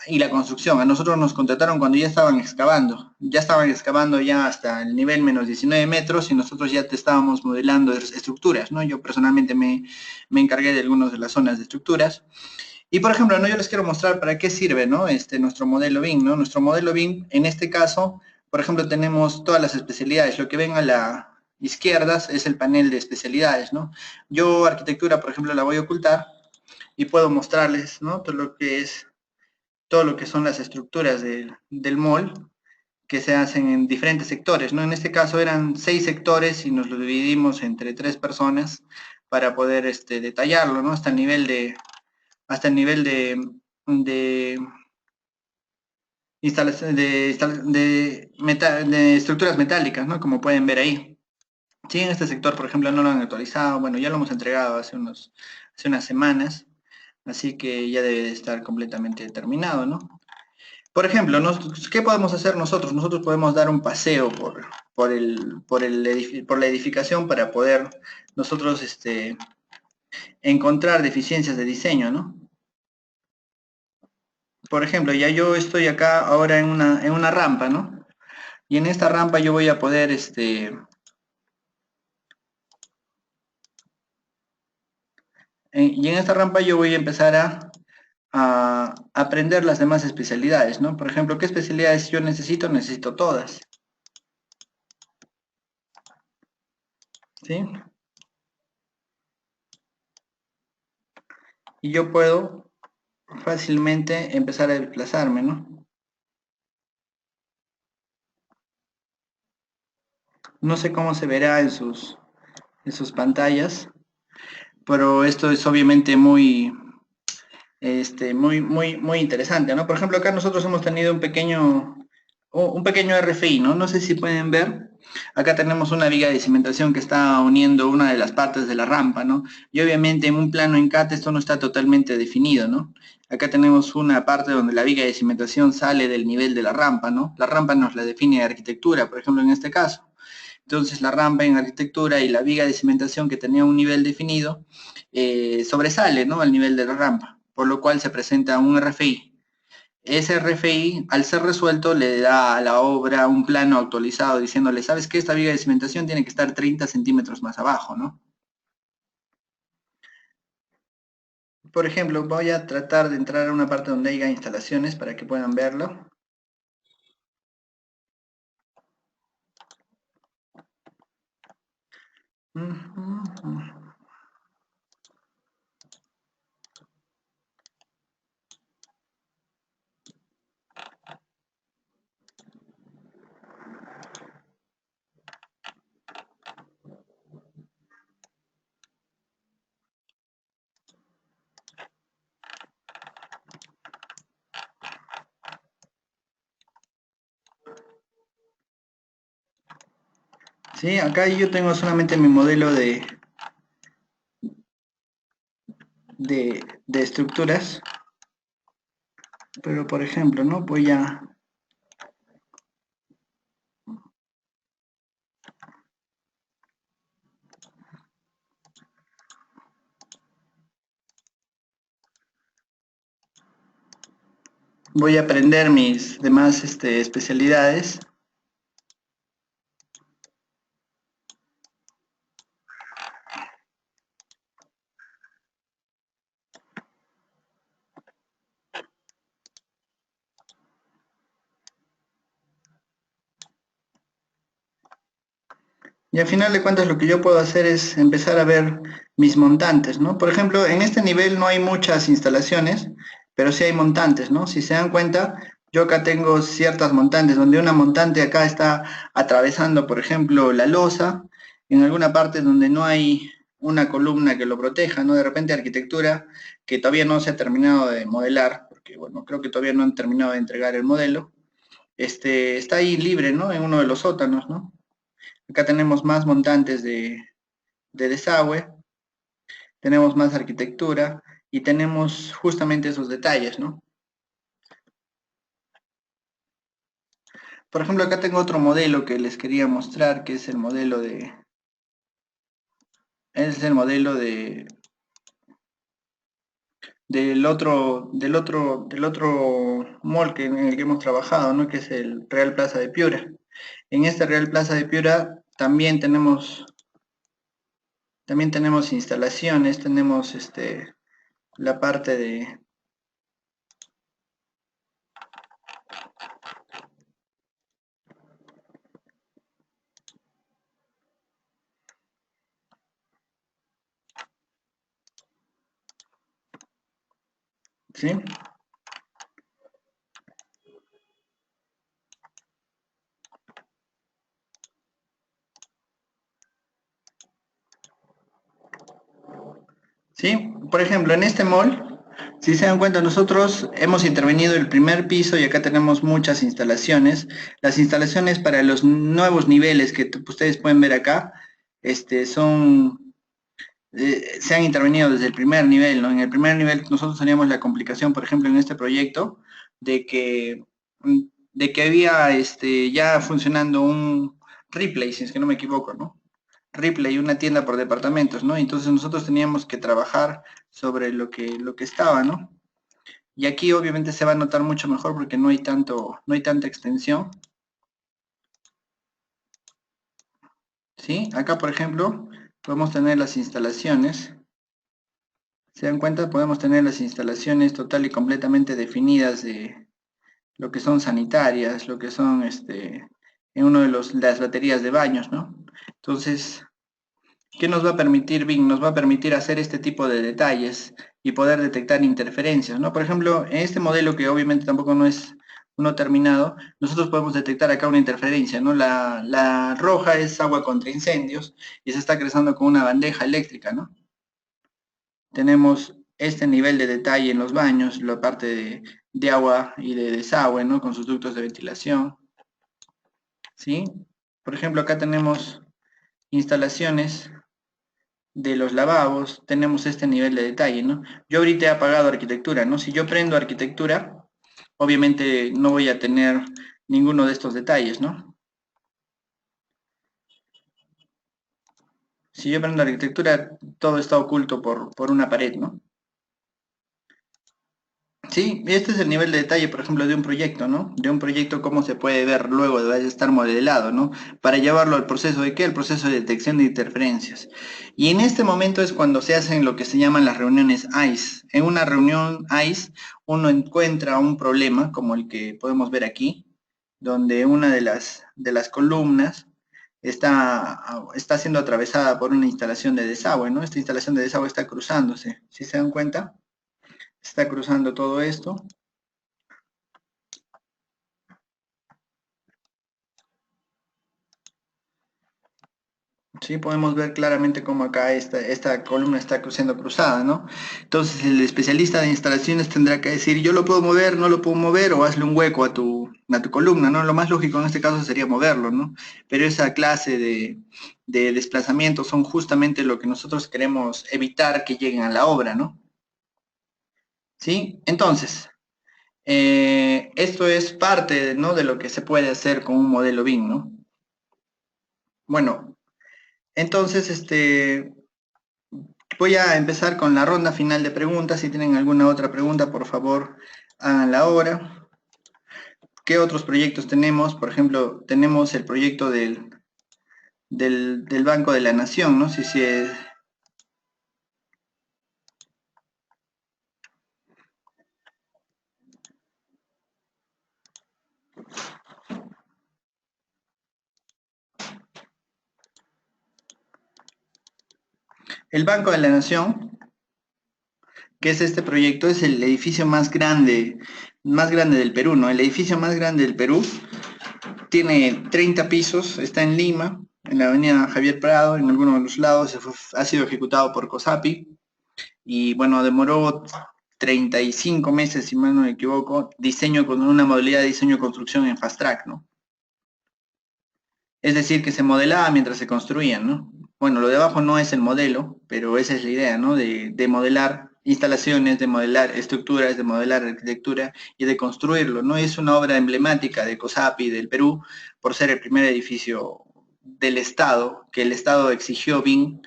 y la construcción. A nosotros nos contrataron cuando ya estaban excavando ya hasta el nivel menos 19 metros y nosotros ya te estábamos modelando estructuras, ¿no? Yo personalmente me encargué de algunas de las zonas de estructuras. Y por ejemplo, ¿no? Yo les quiero mostrar para qué sirve, ¿no? Nuestro modelo BIM, ¿no? Nuestro modelo BIM, en este caso, por ejemplo, tenemos todas las especialidades. Lo que ven a la izquierda es el panel de especialidades, ¿no? Yo arquitectura, por ejemplo, la voy a ocultar y puedo mostrarles, ¿no? Todo lo que son las estructuras del mall que se hacen en diferentes sectores, ¿no? En este caso eran 6 sectores y nos lo dividimos entre 3 personas para poder detallarlo, ¿no? Hasta el nivel de instalación de estructuras metálicas, ¿no? Como pueden ver ahí. Sí, en este sector, por ejemplo, no lo han actualizado. Bueno, ya lo hemos entregado hace unas semanas, así que ya debe de estar completamente terminado, ¿no? Por ejemplo, ¿qué podemos hacer nosotros? Nosotros podemos dar un paseo por la edificación para poder nosotros encontrar deficiencias de diseño, ¿no? Por ejemplo, ya yo estoy acá ahora en una rampa, ¿no? Y en esta rampa yo voy a poder, y en esta rampa yo voy a empezar a aprender las demás especialidades, ¿no? Por ejemplo, ¿qué especialidades yo necesito? Necesito todas, ¿sí? Y yo puedo fácilmente empezar a desplazarme, ¿no? No sé cómo se verá en sus pantallas, pero esto es obviamente muy interesante, ¿no? Por ejemplo, acá nosotros hemos tenido un pequeño RFI, ¿no? No sé si pueden ver. Acá tenemos una viga de cimentación que está uniendo una de las partes de la rampa, ¿no? Y obviamente en un plano en CAT esto no está totalmente definido, ¿no? Acá tenemos una parte donde la viga de cimentación sale del nivel de la rampa, ¿no? La rampa nos la define arquitectura, por ejemplo, en este caso. Entonces la rampa en arquitectura y la viga de cimentación que tenía un nivel definido sobresale, ¿no? Al nivel de la rampa, por lo cual se presenta un RFI. Ese RFI, al ser resuelto, le da a la obra un plano actualizado diciéndole, ¿sabes qué? Esta viga de cimentación tiene que estar 30 centímetros más abajo, ¿no? Por ejemplo, voy a tratar de entrar a una parte donde haya instalaciones para que puedan verlo. Sí, acá yo tengo solamente mi modelo de estructuras, pero por ejemplo, ¿no? Voy a aprender mis demás especialidades. Y al final de cuentas lo que yo puedo hacer es empezar a ver mis montantes, ¿no? Por ejemplo, en este nivel no hay muchas instalaciones, pero sí hay montantes, ¿no? Si se dan cuenta, yo acá tengo ciertas montantes, donde una montante acá está atravesando, por ejemplo, la losa, en alguna parte donde no hay una columna que lo proteja, ¿no? De repente arquitectura que todavía no se ha terminado de modelar, porque bueno, creo que todavía no han terminado de entregar el modelo, está ahí libre, ¿no? En uno de los sótanos, ¿no? Acá tenemos más montantes de desagüe, tenemos más arquitectura y tenemos justamente esos detalles, ¿no? Por ejemplo, acá tengo otro modelo que les quería mostrar, que es el modelo del otro mall en el que hemos trabajado, ¿no? Que es el Real Plaza de Piura. En este Real Plaza de Piura también tenemos instalaciones, tenemos la parte de... ¿Sí? ¿Sí? Por ejemplo, en este mall, si se dan cuenta, nosotros hemos intervenido el primer piso y acá tenemos muchas instalaciones. Las instalaciones para los nuevos niveles que ustedes pueden ver acá, se han intervenido desde el primer nivel, ¿no? En el primer nivel nosotros teníamos la complicación, por ejemplo, en este proyecto, de que, de que había ya funcionando un Ripley, si es que no me equivoco, ¿no? Ripley, una tienda por departamentos, ¿no? Entonces nosotros teníamos que trabajar sobre lo que estaba, ¿no? Y aquí obviamente se va a notar mucho mejor porque no hay tanta extensión, ¿sí? Acá, por ejemplo, podemos tener las instalaciones. ¿Se dan cuenta? Podemos tener las instalaciones total y completamente definidas de lo que son sanitarias, lo que son en uno de las baterías de baños, ¿no? Entonces, ¿qué nos va a permitir Bing? Nos va a permitir hacer este tipo de detalles y poder detectar interferencias, ¿no? Por ejemplo, en este modelo que obviamente tampoco no es uno terminado, nosotros podemos detectar acá una interferencia, ¿no? La roja es agua contra incendios y se está cruzando con una bandeja eléctrica, ¿no? Tenemos este nivel de detalle en los baños, la parte de agua y de desagüe, ¿no? Con sus ductos de ventilación, ¿sí? Por ejemplo, acá tenemos instalaciones de los lavabos, tenemos este nivel de detalle, ¿no? Yo ahorita he apagado arquitectura, ¿no? Si yo prendo arquitectura, obviamente no voy a tener ninguno de estos detalles, ¿no? Si yo prendo arquitectura, todo está oculto por una pared, ¿no? Sí, este es el nivel de detalle, por ejemplo, de un proyecto, ¿no? De un proyecto, cómo se puede ver luego de estar modelado, ¿no? Para llevarlo al proceso de qué? El proceso de detección de interferencias. Y en este momento es cuando se hacen lo que se llaman las reuniones ICE. En una reunión ICE, uno encuentra un problema, como el que podemos ver aquí, donde una de las columnas está siendo atravesada por una instalación de desagüe, ¿no? Esta instalación de desagüe está cruzándose, ¿sí se dan cuenta? Está cruzando todo esto. Sí, podemos ver claramente cómo acá esta columna está siendo cruzada, ¿no? Entonces el especialista de instalaciones tendrá que decir, yo lo puedo mover, no lo puedo mover, o hazle un hueco a tu columna, ¿no? Lo más lógico en este caso sería moverlo, ¿no? Pero esa clase de desplazamientos son justamente lo que nosotros queremos evitar que lleguen a la obra, ¿no? ¿Sí? Entonces, esto es parte, ¿no? De lo que se puede hacer con un modelo BIM, ¿no? Bueno, entonces, voy a empezar con la ronda final de preguntas. Si tienen alguna otra pregunta, por favor, háganla ahora. ¿Qué otros proyectos tenemos? Por ejemplo, tenemos el proyecto del Banco de la Nación, ¿no? Si es... El Banco de la Nación, que es este proyecto, es el edificio más grande del Perú, ¿no? El edificio más grande del Perú tiene 30 pisos, está en Lima, en la avenida Javier Prado, en alguno de los lados, ha sido ejecutado por COSAPI, y bueno, demoró 35 meses, si mal no me equivoco, diseño con una modalidad de diseño-construcción en Fast Track, ¿no? Es decir, que se modelaba mientras se construían, ¿no? Bueno, lo de abajo no es el modelo, pero esa es la idea, ¿no? De modelar instalaciones, de modelar estructuras, de modelar arquitectura y de construirlo, ¿no? Es una obra emblemática de COSAPI del Perú por ser el primer edificio del Estado, que el Estado exigió BIM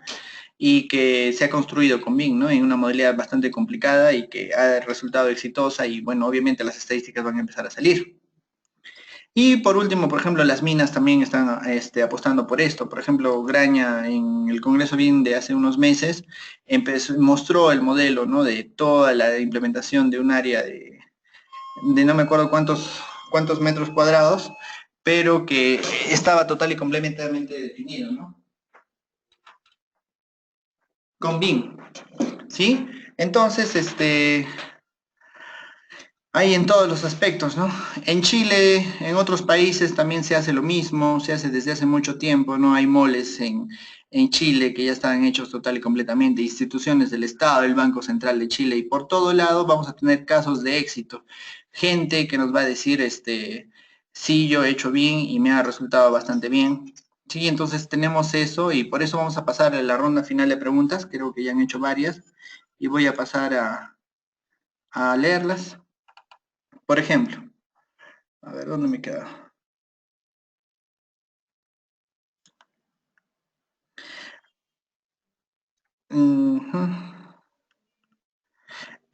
y que se ha construido con BIM, ¿no? En una modalidad bastante complicada y que ha resultado exitosa y, bueno, obviamente las estadísticas van a empezar a salir. Y por último, por ejemplo, las minas también están apostando por esto. Por ejemplo, Graña en el Congreso BIM de hace unos meses mostró el modelo, ¿no? De toda la implementación de un área de no me acuerdo cuántos metros cuadrados, pero que estaba total y completamente definido, ¿no? Con BIM, ¿sí? Entonces, hay en todos los aspectos, ¿no? En Chile, en otros países también se hace lo mismo, se hace desde hace mucho tiempo, ¿no? Hay moles en Chile que ya están hechos total y completamente, instituciones del Estado, el Banco Central de Chile, y por todo lado vamos a tener casos de éxito. Gente que nos va a decir, sí, yo he hecho bien y me ha resultado bastante bien. Sí, entonces tenemos eso y por eso vamos a pasar a la ronda final de preguntas, creo que ya han hecho varias, y voy a pasar a leerlas. Por ejemplo, a ver, ¿dónde me queda?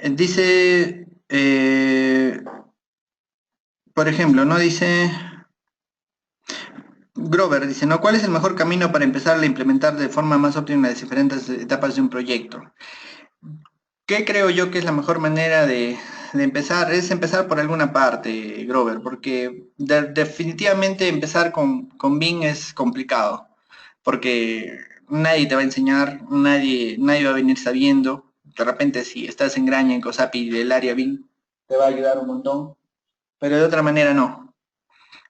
Dice, por ejemplo, ¿no? Dice, Grover, dice, ¿no? ¿Cuál es el mejor camino para empezar a implementar de forma más óptima las diferentes etapas de un proyecto? ¿Qué creo yo que es la mejor manera de empezar? Es empezar por alguna parte, Grover, porque definitivamente empezar con BIM es complicado, porque nadie te va a enseñar, nadie va a venir sabiendo. De repente, si estás en Graña, en COSAPI del área BIM, te va a ayudar un montón, pero de otra manera no.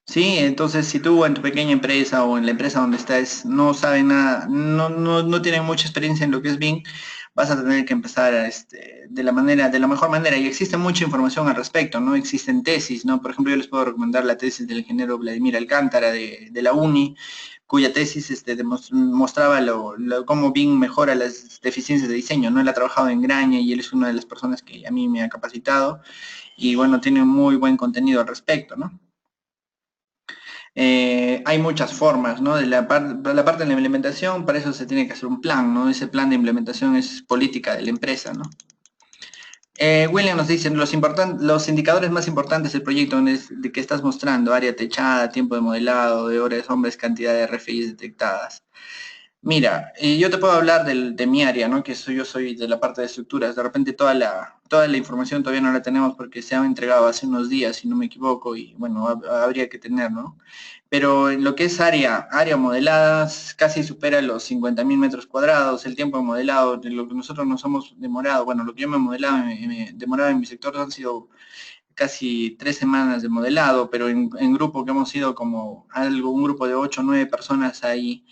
Sí, entonces si tú en tu pequeña empresa o en la empresa donde estás no saben nada, no tienen mucha experiencia en lo que es BIM, vas a tener que empezar de la mejor manera. Y existe mucha información al respecto, ¿no? Existen tesis, ¿no? Por ejemplo, yo les puedo recomendar la tesis del ingeniero Vladimir Alcántara de la UNI, cuya tesis mostraba cómo BIM mejora las deficiencias de diseño, ¿no? Él ha trabajado en Graña y él es una de las personas que a mí me ha capacitado y bueno, tiene muy buen contenido al respecto, ¿no? Hay muchas formas, ¿no? La parte de la implementación, para eso se tiene que hacer un plan, ¿no? Ese plan de implementación es política de la empresa, ¿no? William nos dice, los indicadores más importantes del proyecto de que estás mostrando, área techada, tiempo de modelado, de horas, hombres, cantidad de RFIs detectadas. Mira, yo te puedo hablar de mi área, ¿no? Yo soy de la parte de estructuras. De repente toda la información todavía no la tenemos porque se han entregado hace unos días, si no me equivoco, y bueno, habría que tener, ¿no? Pero en lo que es área modelada, casi supera los 50.000 metros cuadrados. El tiempo de modelado, de lo que nosotros nos hemos demorado, bueno, lo que yo me demorado en mi sector han sido casi 3 semanas de modelado, pero en grupo que hemos sido como un grupo de 8 o 9 personas ahí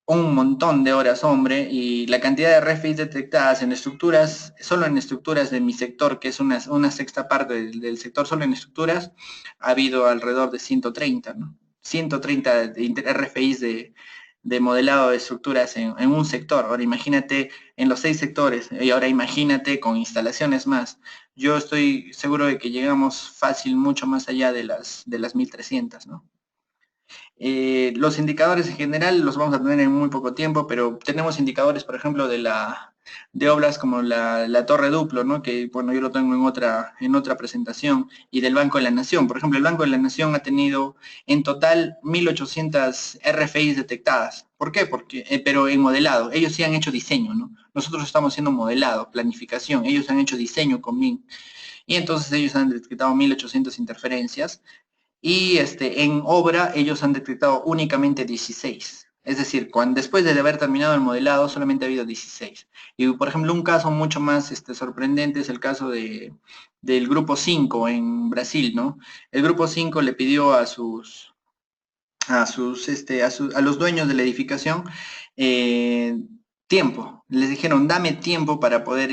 un montón de horas hombre y la cantidad de refis detectadas en estructuras, solo en estructuras de mi sector, que es una sexta parte del sector, solo en estructuras, ha habido alrededor de 130, ¿no? 130 RFIs de modelado de estructuras en un sector. Ahora imagínate en los 6 sectores y ahora imagínate con instalaciones más. Yo estoy seguro de que llegamos fácil mucho más allá de las 1.300, ¿no? Los indicadores en general los vamos a tener en muy poco tiempo, pero tenemos indicadores, por ejemplo, de obras como la Torre Duplo, ¿no? Que, bueno, yo lo tengo en otra presentación, y del Banco de la Nación. Por ejemplo, el Banco de la Nación ha tenido en total 1.800 RFIs detectadas. ¿Por qué? Pero en modelado. Ellos sí han hecho diseño, ¿no? Nosotros estamos haciendo modelado, planificación. Ellos han hecho diseño con BIM. Y entonces ellos han detectado 1.800 interferencias y en obra ellos han detectado únicamente 16. Es decir, después de haber terminado el modelado solamente ha habido 16. Y por ejemplo, un caso mucho más sorprendente es el caso del grupo 5 en Brasil, ¿no? El grupo 5 le pidió a los dueños de la edificación eh, tiempo. Les dijeron, dame tiempo para poder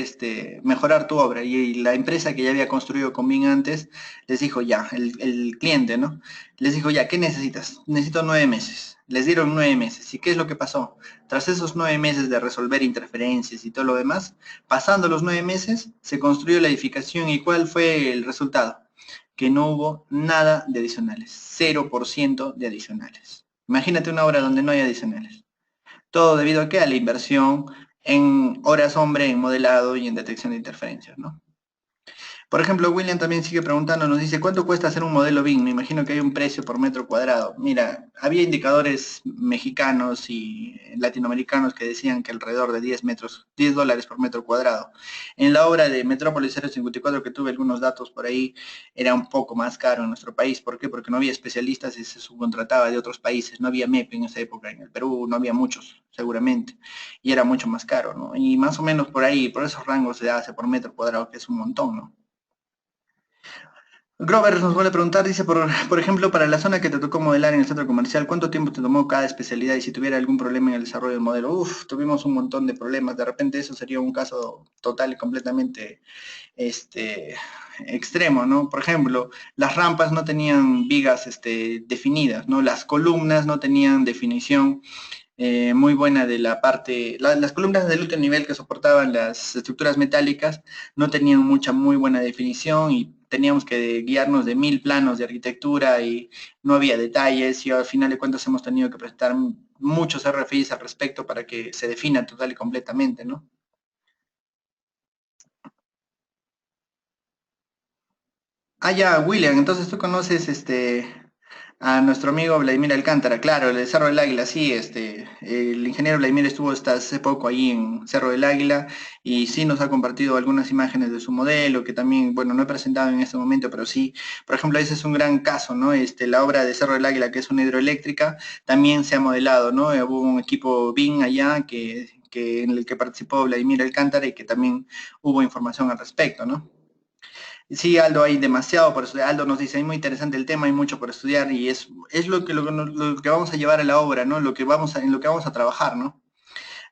mejorar tu obra. Y la empresa que ya había construido con BIM antes les dijo ya, el cliente, ¿no? Les dijo ya, ¿qué necesitas? Necesito 9 meses. Les dieron 9 meses. ¿Y qué es lo que pasó? Tras esos 9 meses de resolver interferencias y todo lo demás, pasando los 9 meses, se construyó la edificación. ¿Y cuál fue el resultado? Que no hubo nada de adicionales, 0% de adicionales. Imagínate una obra donde no hay adicionales. Todo debido a qué? A la inversión en horas hombre, en modelado y en detección de interferencias, ¿no? Por ejemplo, William también sigue preguntando, nos dice, ¿cuánto cuesta hacer un modelo BIM? Me imagino que hay un precio por metro cuadrado. Mira, había indicadores mexicanos y latinoamericanos que decían que alrededor de $10 por metro cuadrado. En la obra de Metrópolis 054, que tuve algunos datos por ahí, era un poco más caro en nuestro país. ¿Por qué? Porque no había especialistas y se subcontrataba de otros países. No había MEP en esa época en el Perú, no había muchos, seguramente. Y era mucho más caro, ¿no? Y más o menos por ahí, por esos rangos se hace por metro cuadrado, que es un montón, ¿no? Grover nos vuelve a preguntar, dice, por ejemplo, para la zona que te tocó modelar en el centro comercial, ¿cuánto tiempo te tomó cada especialidad y si tuviera algún problema en el desarrollo del modelo? Uf, tuvimos un montón de problemas, de repente eso sería un caso total y completamente extremo, ¿no? Por ejemplo, las rampas no tenían vigas definidas, ¿no? Las columnas no tenían definición muy buena de la parte, las columnas del último nivel que soportaban las estructuras metálicas no tenían muy buena definición y teníamos que guiarnos de 1000 planos de arquitectura y no había detalles y al final de cuentas hemos tenido que presentar muchos RFIs al respecto para que se defina total y completamente, ¿no? Ah, ya, William, entonces tú conoces a nuestro amigo Vladimir Alcántara, claro, el de Cerro del Águila, sí, el ingeniero Vladimir estuvo hasta hace poco ahí en Cerro del Águila y sí nos ha compartido algunas imágenes de su modelo, que también, bueno, no he presentado en este momento, pero sí, por ejemplo, ese es un gran caso, ¿no? La obra de Cerro del Águila, que es una hidroeléctrica, también se ha modelado, ¿no? Hubo un equipo BIM allá en el que participó Vladimir Alcántara y que también hubo información al respecto, ¿no? Sí, Aldo, hay demasiado por estudiar. Aldo nos dice, es muy interesante el tema, hay mucho por estudiar y es lo que vamos a llevar a la obra, ¿no? En lo que vamos a trabajar, ¿no?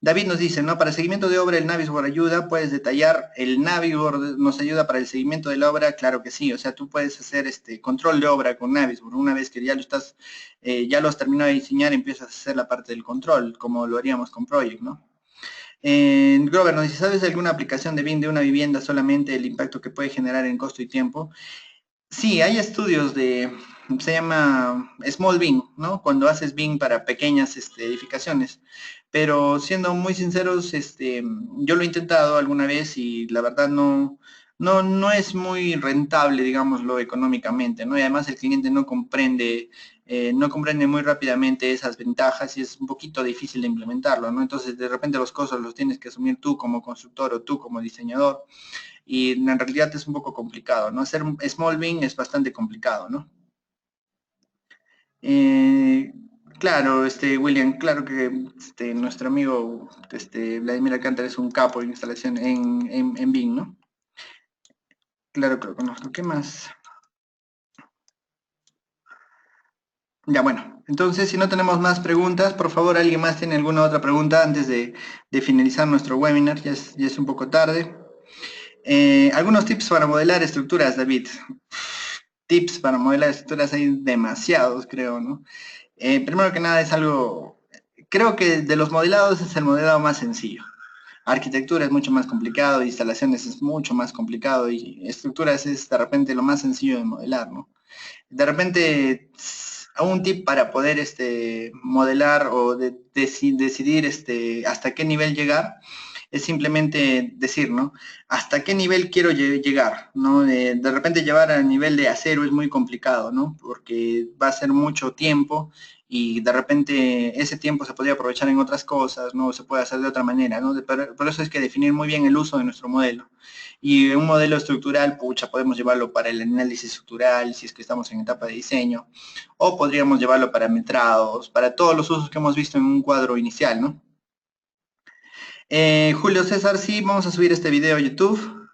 David nos dice, ¿no? Para seguimiento de obra el Navisworks ayuda, puedes detallar, el Navisworks nos ayuda para el seguimiento de la obra, claro que sí, o sea, tú puedes hacer control de obra con Navisworks, una vez que ya lo has terminado de diseñar, empiezas a hacer la parte del control, como lo haríamos con Project, ¿no? Grover nos dice, ¿sabes de alguna aplicación de BIM de una vivienda solamente el impacto que puede generar en costo y tiempo? Sí, hay estudios se llama Small BIM, ¿no? Cuando haces BIM para pequeñas edificaciones. Pero siendo muy sinceros, yo lo he intentado alguna vez y la verdad no es muy rentable, digámoslo, económicamente, ¿no? Y además el cliente no comprende muy rápidamente esas ventajas y es un poquito difícil de implementarlo, ¿no? Entonces, de repente los costos los tienes que asumir tú como constructor o tú como diseñador y en realidad es un poco complicado, ¿no? Hacer small bean es bastante complicado, ¿no? Eh, claro, William, claro que nuestro amigo Vladimir Alcántara es un capo en instalación en BIM, ¿no? Claro que lo conozco. ¿Qué más? Ya, bueno. Entonces, si no tenemos más preguntas, por favor, ¿alguien más tiene alguna otra pregunta antes de finalizar nuestro webinar? Ya es un poco tarde. Algunos tips para modelar estructuras, David. Tips para modelar estructuras hay demasiados, creo, ¿no? Primero que nada creo que de los modelados es el modelado más sencillo. Arquitectura es mucho más complicado, instalaciones es mucho más complicado y estructuras es de repente lo más sencillo de modelar, ¿no? De repente, un tip para poder modelar o decidir hasta qué nivel llegar es simplemente decir, ¿no? ¿Hasta qué nivel quiero llegar? ¿No? De repente llevar al nivel de acero es muy complicado, ¿no? Porque va a ser mucho tiempo y de repente ese tiempo se podría aprovechar en otras cosas, ¿no? Se puede hacer de otra manera, ¿no? Por eso es que definir muy bien el uso de nuestro modelo. Y un modelo estructural, pucha, podemos llevarlo para el análisis estructural, si es que estamos en etapa de diseño, o podríamos llevarlo para metrados, para todos los usos que hemos visto en un cuadro inicial, ¿no? Julio César, sí, vamos a subir este video a YouTube.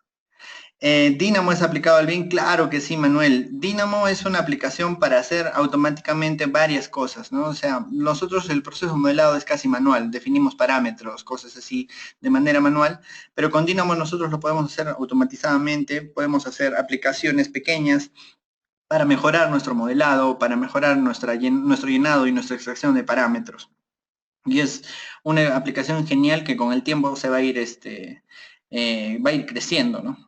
¿Dynamo es aplicado al BIM? Claro que sí, Manuel. Dynamo es una aplicación para hacer automáticamente varias cosas, ¿no? O sea, nosotros el proceso de modelado es casi manual, definimos parámetros, cosas así de manera manual, pero con Dynamo nosotros lo podemos hacer automatizadamente, podemos hacer aplicaciones pequeñas para mejorar nuestro modelado, para mejorar nuestro llenado y nuestra extracción de parámetros. Y es una aplicación genial que con el tiempo se va a ir, va a ir creciendo, ¿no?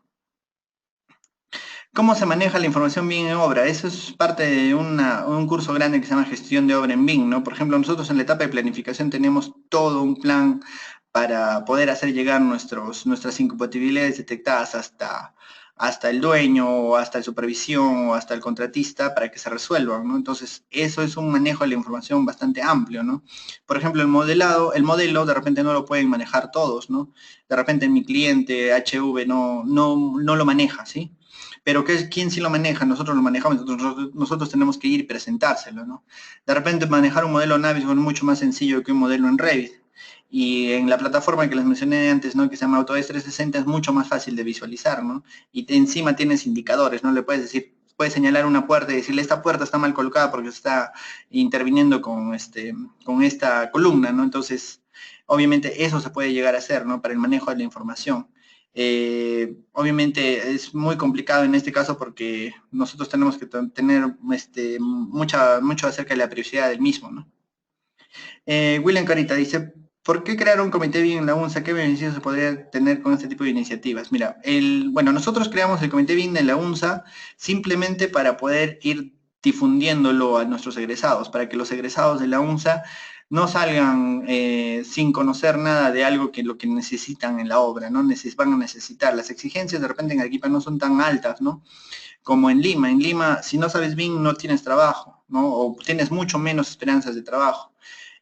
¿Cómo se maneja la información BIM en obra? Eso es parte de un curso grande que se llama Gestión de Obra en BIM, ¿no? Por ejemplo, nosotros en la etapa de planificación tenemos todo un plan para poder hacer llegar nuestras incompatibilidades detectadas hasta el dueño, o hasta el supervisión, o hasta el contratista, para que se resuelvan, ¿no? Entonces, eso es un manejo de la información bastante amplio, ¿no? Por ejemplo, el modelo de repente no lo pueden manejar todos, ¿no? De repente mi cliente HV no lo maneja, ¿sí? Pero ¿quién sí lo maneja? Nosotros lo manejamos, nosotros tenemos que ir y presentárselo, ¿no? De repente manejar un modelo Navisworks es mucho más sencillo que un modelo en Revit. Y en la plataforma que les mencioné antes, ¿no? Que se llama Autodesk 360 es mucho más fácil de visualizar, ¿no? Y encima tienes indicadores, ¿no? Le puedes decir, puedes señalar una puerta y decirle, esta puerta está mal colocada porque está interviniendo con esta columna, ¿no? Entonces, obviamente eso se puede llegar a hacer, ¿no? Para el manejo de la información. Obviamente es muy complicado en este caso porque nosotros tenemos que tener mucho acerca de la periodicidad del mismo, ¿no? William Carita dice, ¿por qué crear un comité BIM en la UNSA? ¿Qué beneficios se podría tener con este tipo de iniciativas? Mira, bueno, nosotros creamos el comité BIM en la UNSA simplemente para poder ir difundiéndolo a nuestros egresados, para que los egresados de la UNSA no salgan sin conocer nada de algo que lo que necesitan en la obra, ¿no? Van a necesitar. Las exigencias de repente en Arequipa no son tan altas, ¿no? Como en Lima. En Lima, si no sabes BIM, no tienes trabajo, ¿no? O tienes mucho menos esperanzas de trabajo.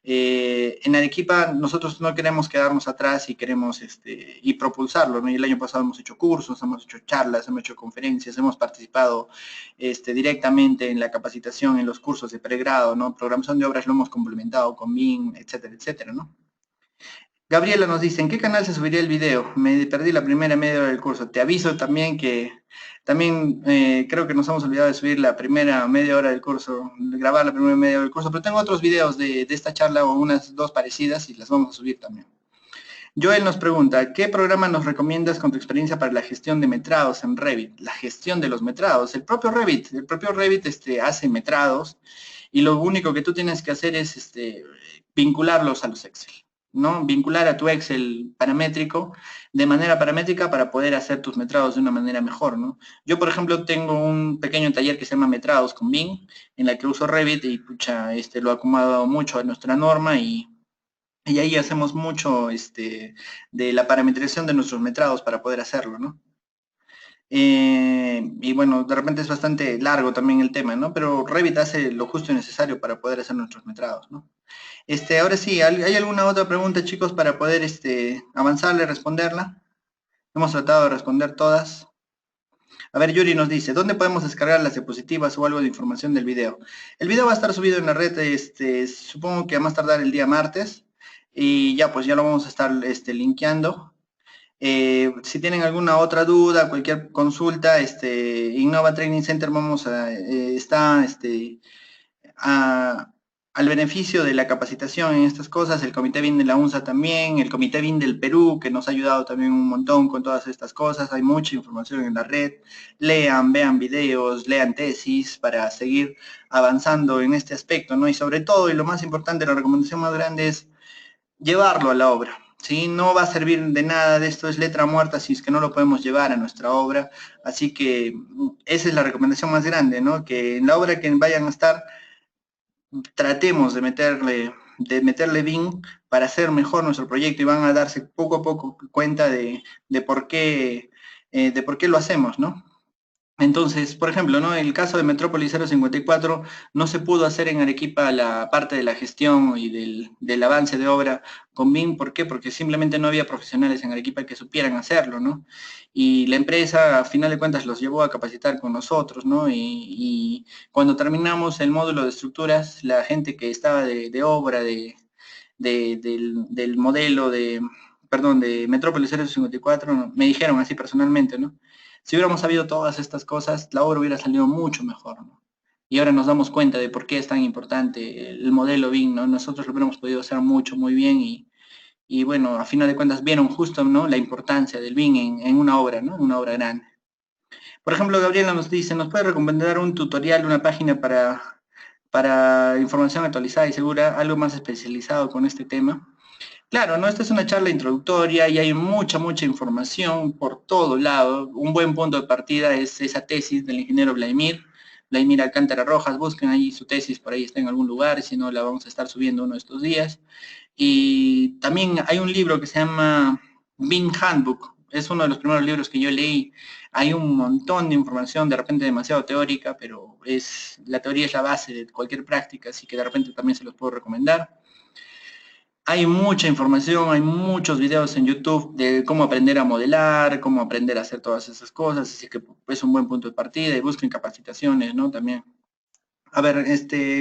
En Arequipa nosotros no queremos quedarnos atrás y queremos y propulsarlo, ¿no? Y el año pasado hemos hecho cursos, hemos hecho charlas, hemos hecho conferencias, hemos participado directamente en la capacitación, en los cursos de pregrado, ¿no? Programación de obras lo hemos complementado con BIM, etcétera, etcétera, ¿no? Gabriela nos dice, ¿en qué canal se subiría el video? Me perdí la primera media hora del curso. Te aviso también que creo que nos hemos olvidado de subir la primera media hora del curso, de grabar la primera media hora del curso, pero tengo otros videos de esta charla o unas dos parecidas y las vamos a subir también. Joel nos pregunta, ¿qué programa nos recomiendas con tu experiencia para la gestión de metrados en Revit? La gestión de los metrados. El propio Revit hace metrados y lo único que tú tienes que hacer es vincularlos a los Excel, ¿no? Vincular a tu Excel paramétrico de manera paramétrica para poder hacer tus metrados de una manera mejor, ¿no? Yo, por ejemplo, tengo un pequeño taller que se llama Metrados con BIM, en la que uso Revit y pucha, lo he acomodado mucho a nuestra norma y ahí hacemos mucho de la parametrización de nuestros metrados para poder hacerlo, ¿no? Y bueno, de repente es bastante largo también el tema, ¿no? Pero Revit hace lo justo y necesario para poder hacer nuestros metrados, ¿no? Ahora sí, ¿hay alguna otra pregunta, chicos, para poder avanzarle, responderla? Hemos tratado de responder todas. A ver, Yuri nos dice, ¿dónde podemos descargar las diapositivas o algo de información del video? El video va a estar subido en la red, supongo que a más tardar el día martes, y ya, pues ya lo vamos a estar linkeando. Si tienen alguna otra duda, cualquier consulta, Innova Training Center está al beneficio de la capacitación en estas cosas, el Comité BIM de la UNSA también, el Comité BIM del Perú, que nos ha ayudado también un montón con todas estas cosas, hay mucha información en la red, lean, vean videos, lean tesis para seguir avanzando en este aspecto, ¿no? Y sobre todo, y lo más importante, la recomendación más grande es llevarlo a la obra, ¿sí? No va a servir de nada de esto, es letra muerta si es que no lo podemos llevar a nuestra obra, así que esa es la recomendación más grande, ¿no? Que en la obra que vayan a estar, tratemos de meterle BIM para hacer mejor nuestro proyecto y van a darse poco a poco cuenta de por qué lo hacemos, ¿no? Entonces, por ejemplo, ¿no? El caso de Metrópolis 054 no se pudo hacer en Arequipa la parte de la gestión y del avance de obra con BIM. ¿Por qué? Porque simplemente no había profesionales en Arequipa que supieran hacerlo, ¿no? Y la empresa, a final de cuentas, los llevó a capacitar con nosotros, ¿no? Y cuando terminamos el módulo de estructuras, la gente que estaba de obra, del modelo perdón, de Metrópolis 054, ¿no? Me dijeron así personalmente, ¿no? Si hubiéramos sabido todas estas cosas, la obra hubiera salido mucho mejor, ¿no? Y ahora nos damos cuenta de por qué es tan importante el modelo BIM, ¿no? Nosotros lo hubiéramos podido hacer mucho, muy bien y bueno, a final de cuentas vieron justo, ¿no? La importancia del BIM en una obra, ¿no? En una obra grande. Por ejemplo, Gabriela nos dice, ¿nos puede recomendar un tutorial, una página para información actualizada y segura, algo más especializado con este tema? Claro, ¿no? Esta es una charla introductoria y hay mucha información por todo lado. Un buen punto de partida es esa tesis del ingeniero Vladimir Alcántara Rojas. Busquen ahí su tesis, por ahí está en algún lugar, si no la vamos a estar subiendo uno de estos días. Y también hay un libro que se llama BIM Handbook. Es uno de los primeros libros que yo leí. Hay un montón de información, de repente demasiado teórica, pero la teoría es la base de cualquier práctica, así que de repente también se los puedo recomendar. Hay mucha información, hay muchos videos en YouTube de cómo aprender a modelar, cómo aprender a hacer todas esas cosas, así que es un buen punto de partida y busquen capacitaciones, ¿no? También. A ver,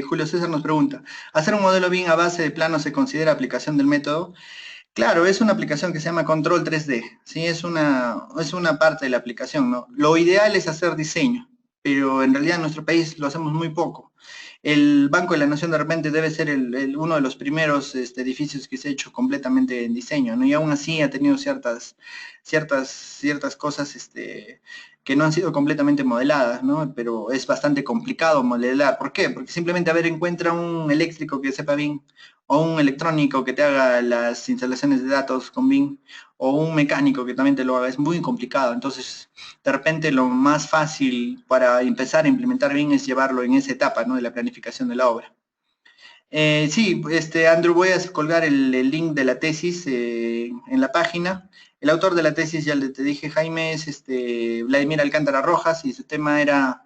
Julio César nos pregunta, ¿hacer un modelo BIM a base de planos se considera aplicación del método? Claro, es una aplicación que se llama Control 3D, ¿sí? Es una parte de la aplicación, ¿no? Lo ideal es hacer diseño, pero en realidad en nuestro país lo hacemos muy poco. El Banco de la Nación de repente debe ser uno de los primeros edificios que se ha hecho completamente en diseño, ¿no? Y aún así ha tenido ciertas cosas que no han sido completamente modeladas, ¿no? Pero es bastante complicado modelar. ¿Por qué? Porque simplemente, a ver, encuentra un eléctrico que sepa BIM, o un electrónico que te haga las instalaciones de datos con BIM, o un mecánico que también te lo haga, es muy complicado. Entonces, de repente lo más fácil para empezar a implementar BIM es llevarlo en esa etapa, ¿no? De la planificación de la obra. Sí, Andrew, voy a colgar el link de la tesis en la página. El autor de la tesis, ya te dije, Jaime, es Vladimir Alcántara Rojas, y su tema era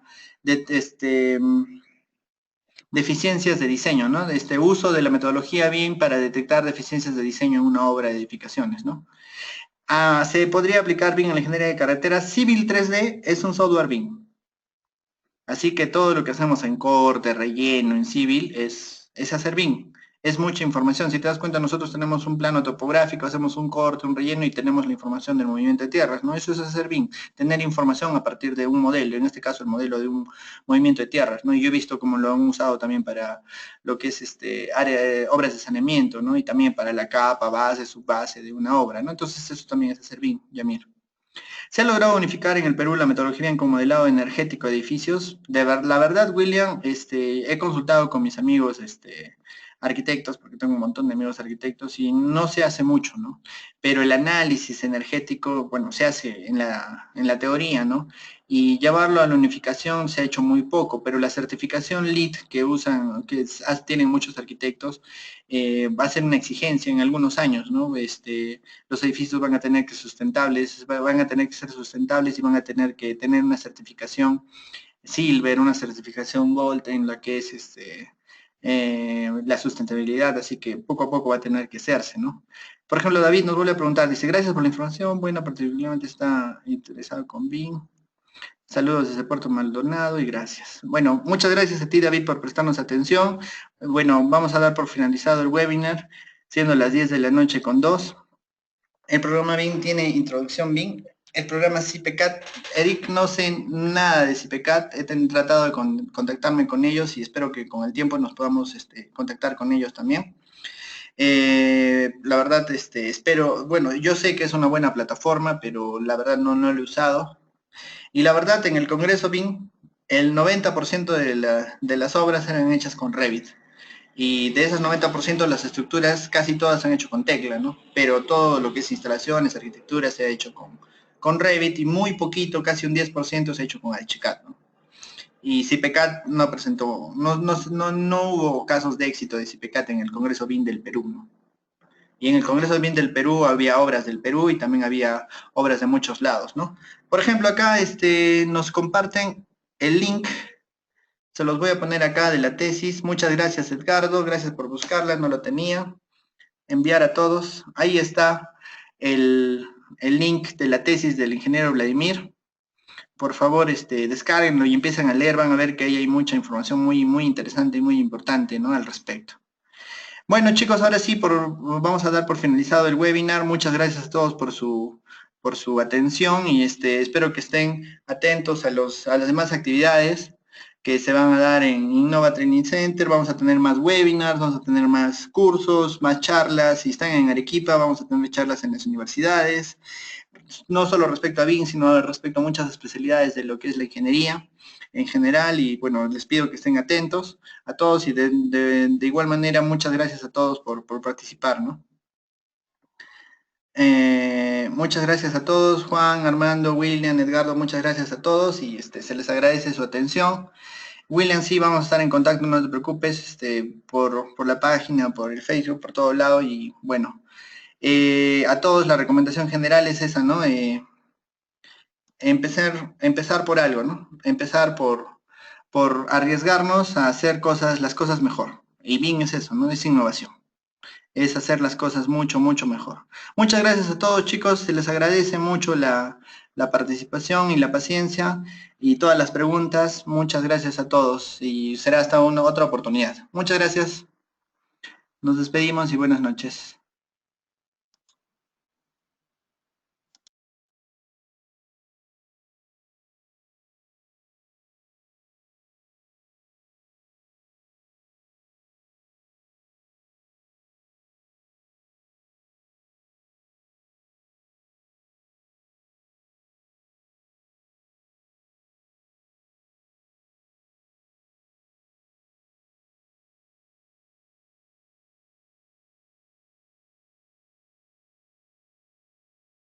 deficiencias de diseño, ¿no? Uso de la metodología BIM para detectar deficiencias de diseño en una obra de edificaciones, ¿no? Se podría aplicar BIM en la ingeniería de carreteras. Civil 3D es un software BIM. Así que todo lo que hacemos en corte, relleno, en civil, es hacer BIM. Es mucha información. Si te das cuenta, nosotros tenemos un plano topográfico, hacemos un corte, un relleno y tenemos la información del movimiento de tierras, ¿no? Eso es hacer BIM, tener información a partir de un modelo, en este caso el modelo de un movimiento de tierras, ¿no? Y yo he visto cómo lo han usado también para lo que es obras de saneamiento, ¿no? Y también para la capa, base, subbase de una obra, ¿no? Entonces eso también es hacer BIM, Yamir. Se ha logrado unificar en el Perú la metodología como modelado energético de edificios. La verdad, William, he consultado con mis amigos arquitectos, porque tengo un montón de amigos arquitectos, y no se hace mucho, ¿no? Pero el análisis energético, bueno, se hace en la teoría, ¿no? Y llevarlo a la unificación se ha hecho muy poco, pero la certificación LEED que usan, tienen muchos arquitectos, va a ser una exigencia en algunos años, ¿no? Los edificios van a tener que van a tener que ser sustentables y van a tener que tener una certificación Silver, una certificación Gold en la que es la sustentabilidad, así que poco a poco va a tener que hacerse, ¿no? Por ejemplo, David nos vuelve a preguntar, dice, gracias por la información, bueno, particularmente está interesado con BIM. Saludos desde Puerto Maldonado y gracias. Bueno, muchas gracias a ti, David, por prestarnos atención. Bueno, vamos a dar por finalizado el webinar, siendo las 10 de la noche con 2. El programa BIM tiene introducción BIM. El programa CIPECAT, Eric, no sé nada de CIPECAT, he tratado de contactarme con ellos y espero que con el tiempo nos podamos contactar con ellos también. La verdad, espero, bueno, yo sé que es una buena plataforma, pero la verdad no lo he usado. Y la verdad, en el Congreso BIM, el 90% de las obras eran hechas con Revit. Y de esos 90% las estructuras casi todas se han hecho con tecla, ¿no? Pero todo lo que es instalaciones, arquitectura se ha hecho con Revit y muy poquito, casi un 10% se ha hecho con Archicad, ¿no? Y CIPECAT no presentó, no hubo casos de éxito de CIPECAT en el Congreso BIM del Perú, ¿no? Y en el Congreso BIM del Perú había obras del Perú y también había obras de muchos lados, ¿no? Por ejemplo, acá nos comparten el link, se los voy a poner acá de la tesis. Muchas gracias, Edgardo, gracias por buscarla, no lo tenía. Enviar a todos. Ahí está el link de la tesis del ingeniero Vladimir. Por favor, descárguenlo y empiecen a leer, van a ver que ahí hay mucha información muy interesante y muy importante, ¿no? Al respecto. Bueno, chicos, ahora sí vamos a dar por finalizado el webinar. Muchas gracias a todos por su atención y espero que estén atentos a las demás actividades que se van a dar en Innova Training Center. Vamos a tener más webinars, vamos a tener más cursos, más charlas. Si están en Arequipa, vamos a tener charlas en las universidades, no solo respecto a BIM, sino respecto a muchas especialidades de lo que es la ingeniería en general. Y bueno, les pido que estén atentos a todos y de igual manera muchas gracias a todos por participar, ¿no? Muchas gracias a todos, Juan, Armando, William, Edgardo, muchas gracias a todos y se les agradece su atención. William, sí, vamos a estar en contacto, no te preocupes, por la página, por el Facebook, por todo lado. Y bueno, a todos la recomendación general es esa, ¿no? Empezar por algo, ¿no? Empezar por arriesgarnos a hacer las cosas mejor. Y BIM es eso, ¿no? Es innovación. Es hacer las cosas mucho, mucho mejor. Muchas gracias a todos, chicos. Se les agradece mucho la participación y la paciencia y todas las preguntas. Muchas gracias a todos y será hasta otra oportunidad. Muchas gracias. Nos despedimos y buenas noches.